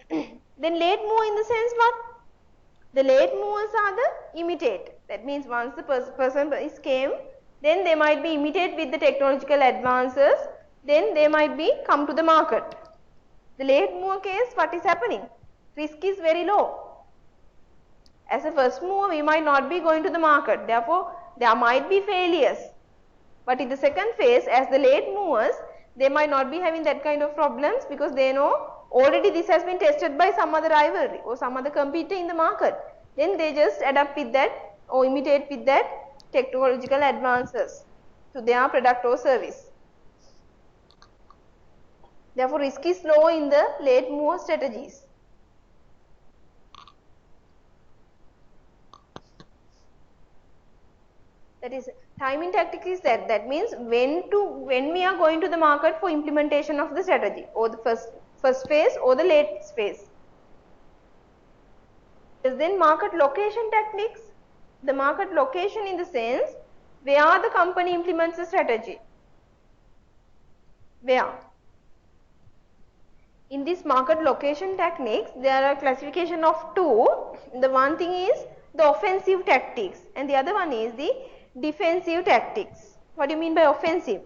Then late mover in the sense what? The late movers are the imitate. That means once the person is came, then they might be imitate with the technological advances, then they might be come to the market. The late mover case, what is happening? Risk is very low. As a first mover, we might not be going to the market. Therefore, there might be failures. But in the second phase, as the late movers, they might not be having that kind of problems because they know already this has been tested by some other rivalry or some other competitor in the market. Then they just adapt with that or imitate with that technological advances to their product or service. Therefore, risk is low in the late mover strategies. That is, timing tactic is that means when we are going to the market for implementation of the strategy or the first phase or the late phase. Then market location techniques. The market location in the sense where the company implements the strategy. Where? In this market location techniques, there are classification of two. The one thing is the offensive tactics and the other one is the defensive tactics. What do you mean by offensive?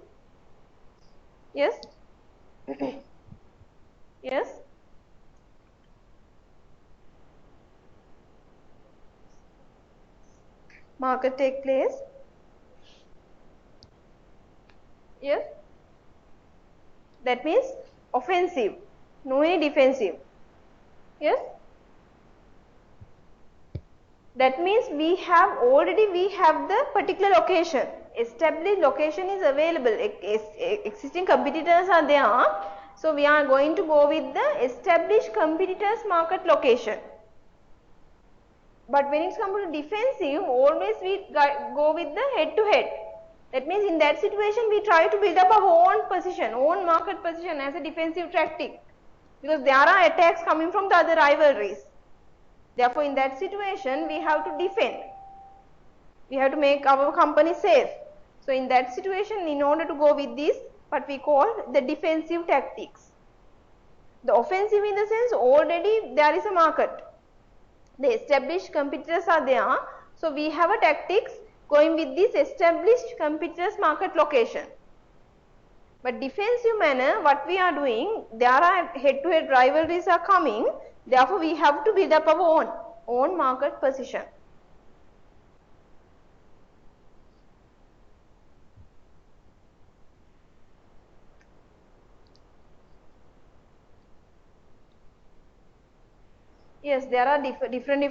Yes? Yes? Market take place. Yes? That means offensive, no any defensive. Yes? That means we have the particular location. Established location is available. Existing competitors are there. So we are going to go with the established competitors market location. But when it comes to defensive, always we go with the head to head. That means in that situation we try to build up our own position, own market position as a defensive tactic, because there are attacks coming from the other rivalries. Therefore, in that situation we have to defend. We have to make our company safe. So in that situation, in order to go with this, what we call the defensive tactics. The offensive in the sense, already there is a market. The established competitors are there. So we have a tactics going with this established competitors market location. But defensive manner, what we are doing, there are head-to-head rivalries are coming. Therefore, we have to build up our own market position. Yes, there are different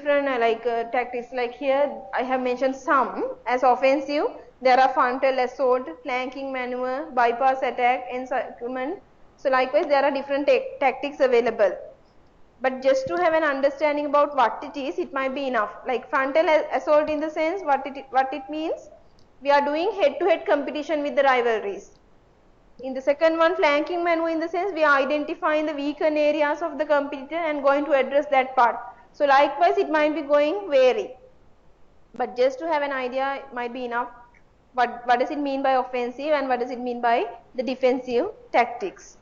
tactics. Like here, I have mentioned some as offensive. There are frontal assault, flanking maneuver, bypass attack, encirclement. So likewise, there are different tactics available. But just to have an understanding about what it is, it might be enough. Like frontal assault in the sense, what it means, we are doing head-to-head competition with the rivalries. In the second one, flanking maneuver in the sense we are identifying the weakened areas of the competitor and going to address that part. So likewise, it might be going vary. But just to have an idea, it might be enough. What does it mean by offensive and what does it mean by the defensive tactics?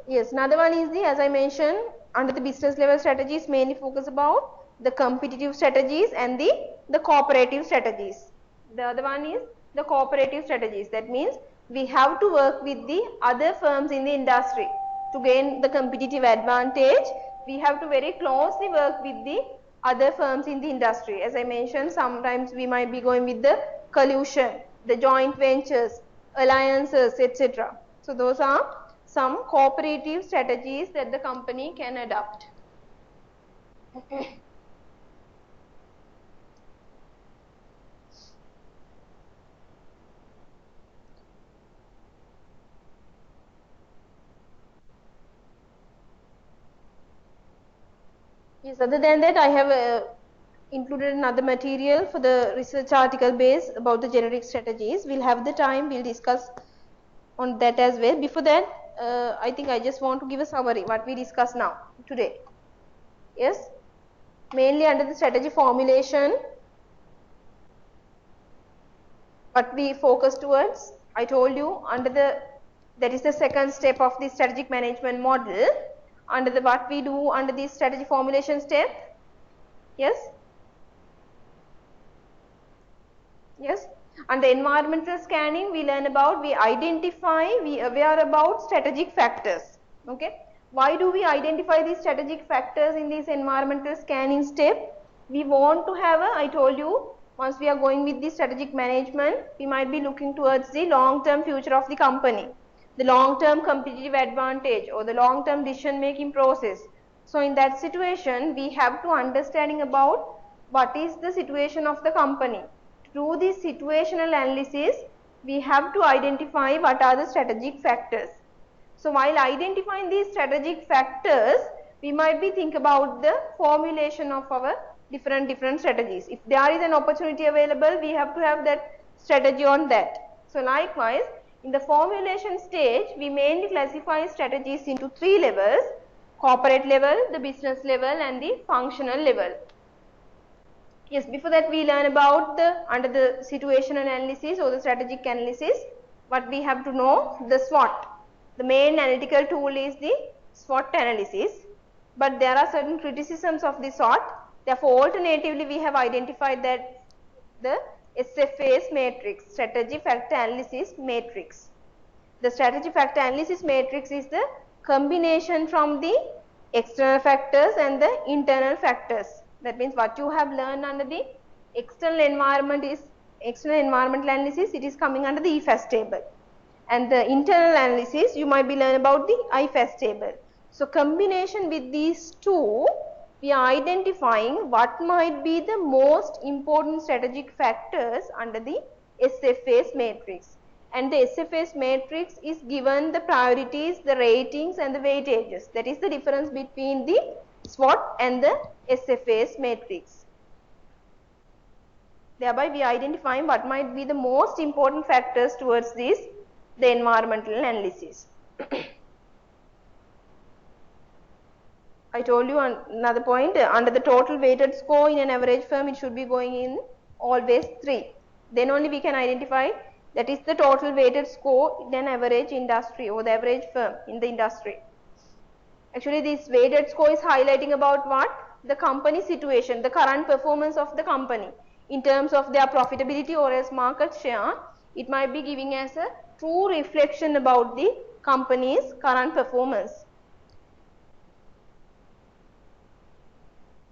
Yes, another one is as I mentioned, under the business level strategies mainly focus about the competitive strategies and the cooperative strategies. The other one is the cooperative strategies. That means we have to work with the other firms in the industry to gain the competitive advantage. We have to very closely work with the other firms in the industry. As I mentioned, sometimes we might be going with the collusion, the joint ventures, alliances, etc. So those are some cooperative strategies that the company can adopt. Yes, other than that, I have included another material for the research article base about the generic strategies. We'll have the time, we'll discuss on that as well. Before that, I think I just want to give a summary what we discussed now today. Yes, mainly under the strategy formulation, what we focus towards, I told you that is the second step of the strategic management model. Under what we do under the strategy formulation step. Yes, yes. Under environmental scanning, we learn about, we identify, we aware about strategic factors. Okay, why do we identify these strategic factors in this environmental scanning step? We want to have I told you, once we are going with the strategic management, we might be looking towards the long-term future of the company, the long-term competitive advantage or the long-term decision-making process. So in that situation, we have to understanding about what is the situation of the company. Through this situational analysis, we have to identify what are the strategic factors. So while identifying these strategic factors, we might be think about the formulation of our different strategies. If there is an opportunity available, we have to have that strategy on that. So likewise, in the formulation stage, we mainly classify strategies into 3 levels: corporate level, the business level and the functional level. Yes, before that we learn about under the situational analysis or the strategic analysis, what we have to know, the SWOT. The main analytical tool is the SWOT analysis, but there are certain criticisms of the SWOT. Therefore, alternatively we have identified that the SFAS matrix, strategy factor analysis matrix. The strategy factor analysis matrix is the combination from the external factors and the internal factors. That means what you have learned under the external environment is external environmental analysis, it is coming under the EFAS table. And the internal analysis, you might be learn about the IFAS table. So combination with these two, we are identifying what might be the most important strategic factors under the SFAS matrix. And the SFAS matrix is given the priorities, the ratings and the weightages. That is the difference between the SWOT and the SFAS matrix. Thereby we are identifying what might be the most important factors towards this, the environmental analysis. I told you another point, under the total weighted score in an average firm, it should be going in always 3. Then only we can identify that is the total weighted score in an average industry or the average firm in the industry. Actually this weighted score is highlighting about what? The company situation, the current performance of the company in terms of their profitability or as market share. It might be giving us a true reflection about the company's current performance.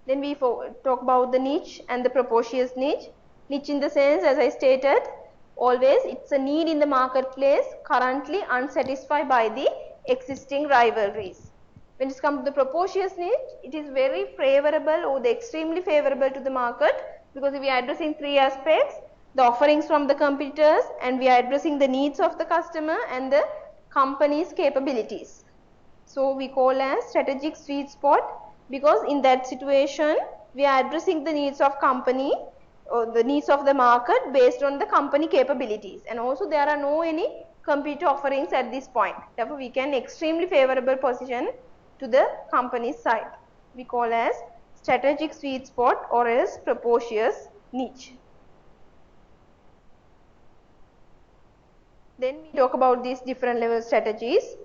Then we talk about the niche and the propitious niche. Niche in the sense, as I stated, always it's a need in the marketplace currently unsatisfied by the existing rivalries. When it comes to the propitious niche, it is very favorable or the extremely favorable to the market, because we are addressing 3 aspects: the offerings from the competitors, and we are addressing the needs of the customer and the company's capabilities. So we call as strategic sweet spot, because in that situation we are addressing the needs of company or the needs of the market based on the company capabilities, and also there are no any competitor offerings at this point. Therefore we can extremely favorable position to the company's side. We call as strategic sweet spot or as propitious niche. Then we talk about these different level strategies.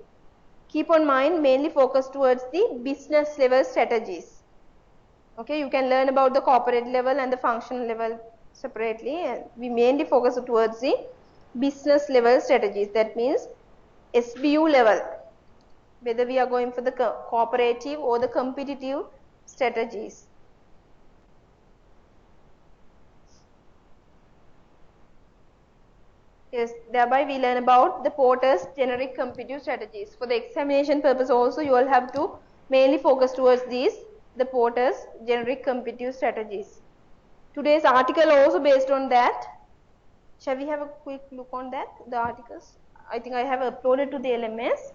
Keep on mind, mainly focus towards the business level strategies. Okay, you can learn about the corporate level and the functional level separately, and we mainly focus towards the business level strategies. That means SBU level, whether we are going for the cooperative or the competitive strategies. Yes, thereby we learn about the Porter's generic competitive strategies. For the examination purpose also, you all have to mainly focus towards these, the Porter's generic competitive strategies. Today's article also based on that. Shall we have a quick look on that, the articles? I think I have uploaded to the LMS.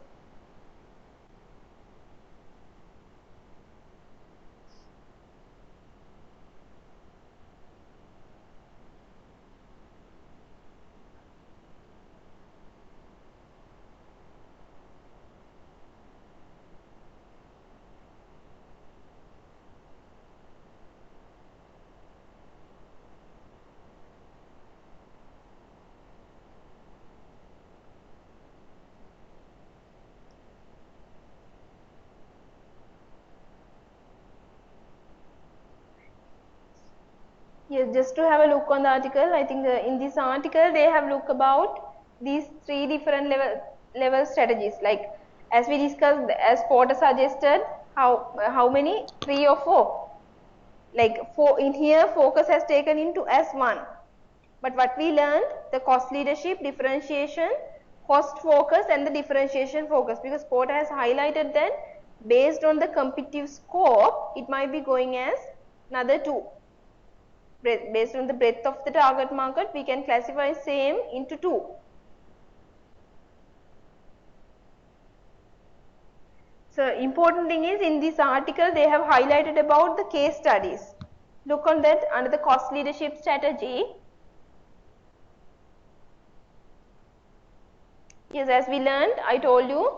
Yes, just to have a look on the article, I think in this article they have looked about these 3 different level strategies. Like as we discussed, as Porter suggested, how many? 3 or 4. Like in here, focus has taken into as 1. But what we learned, the cost leadership, differentiation, cost focus and the differentiation focus, because Porter has highlighted that based on the competitive scope, it might be going as another 2. Based on the breadth of the target market, we can classify same into 2. So important thing is, in this article they have highlighted about the case studies. Look on that under the cost leadership strategy. Yes, as we learned, I told you,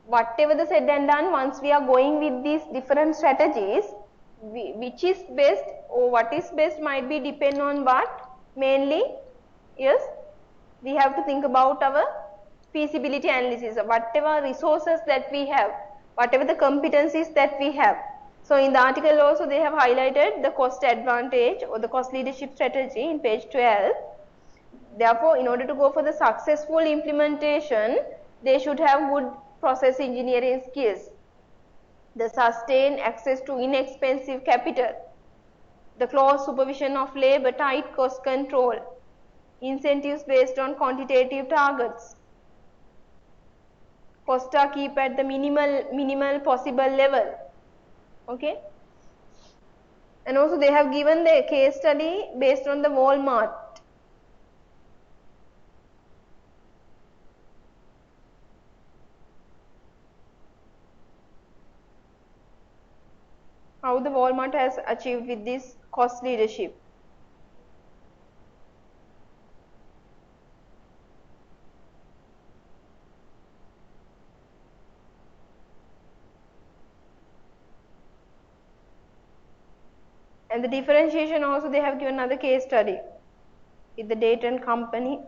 whatever the said and done, once we are going with these different strategies, which is best or what is best might be depend on what? Mainly, yes, we have to think about our feasibility analysis, whatever resources that we have, whatever the competencies that we have. So in the article also they have highlighted the cost advantage or the cost leadership strategy in page 12. Therefore, in order to go for the successful implementation, they should have good process engineering skills, the sustained access to inexpensive capital, the close supervision of labor, tight cost control, incentives based on quantitative targets, costs are keep at the minimal possible level. Okay, and also they have given the case study based on the Walmart. How the Walmart has achieved with this cost leadership. And the differentiation also they have given another case study with the Dayton company.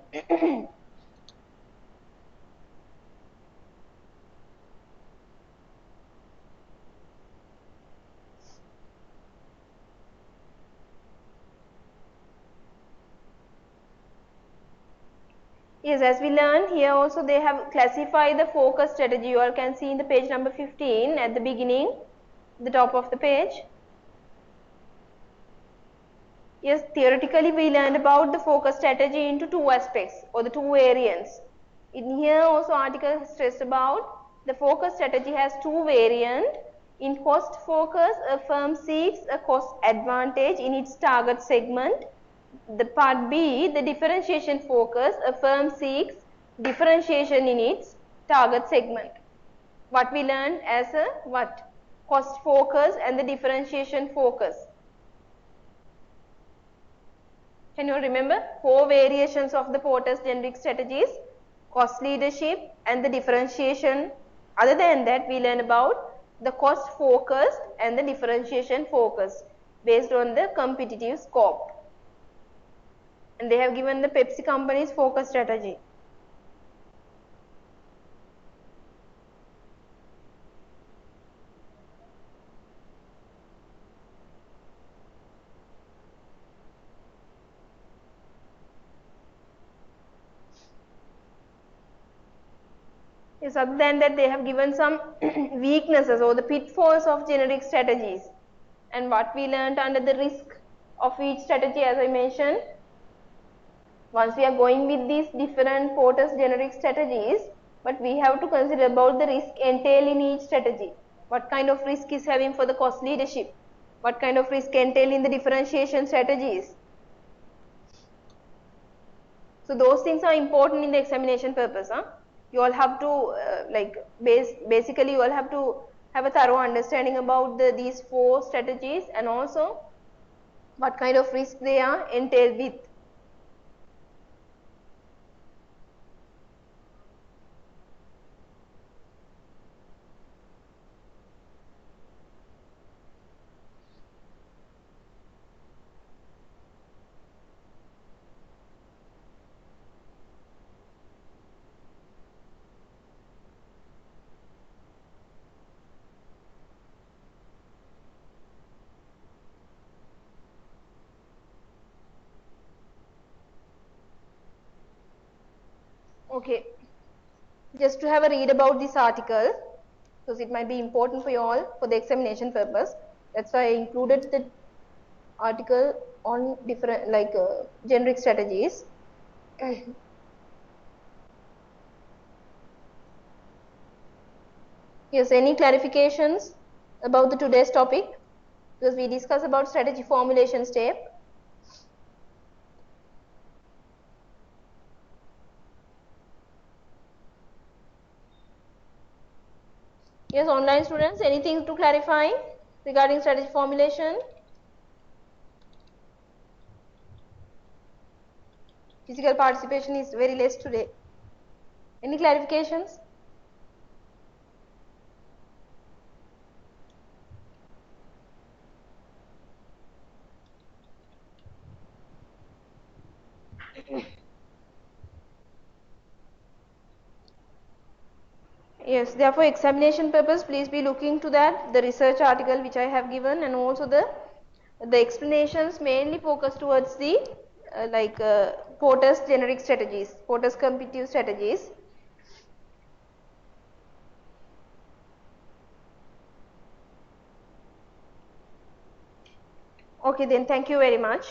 Yes, as we learned here also they have classified the focus strategy. You all can see in the page number 15 at the beginning, the top of the page. Yes, theoretically we learned about the focus strategy into two aspects or the two variants. In here also article stressed about the focus strategy has two variants. In cost focus, a firm seeks a cost advantage in its target segment. The part B, the differentiation focus, a firm seeks differentiation in its target segment. What we learned as a what? Cost focus and the differentiation focus. Can you remember? Four variations of the Porter's generic strategies, cost leadership and the differentiation. Other than that, we learn about the cost focused and the differentiation focused based on the competitive scope. And they have given the Pepsi company's focus strategy. Yes, other than that, they have given some weaknesses or the pitfalls of generic strategies and what we learned under the risk of each strategy. As I mentioned, once we are going with these different Porter's generic strategies, but we have to consider about the risk entail in each strategy. What kind of risk is having for the cost leadership? What kind of risk entail in the differentiation strategies? So those things are important in the examination purpose. You all have to basically you all have to have a thorough understanding about these four strategies and also what kind of risk they are entailed with. Okay, just to have a read about this article because it might be important for you all for the examination purpose. That's why I included the article on different generic strategies. Yes, any clarifications about the today's topic? Because we discussed about strategy formulation step. Yes, online students, anything to clarify regarding strategy formulation? Physical participation is very less today. Any clarifications? Yes, therefore examination purpose, please be looking to that, the research article which I have given and also the explanations mainly focus towards the Porter's generic strategies, Porter's competitive strategies. Okay, then thank you very much.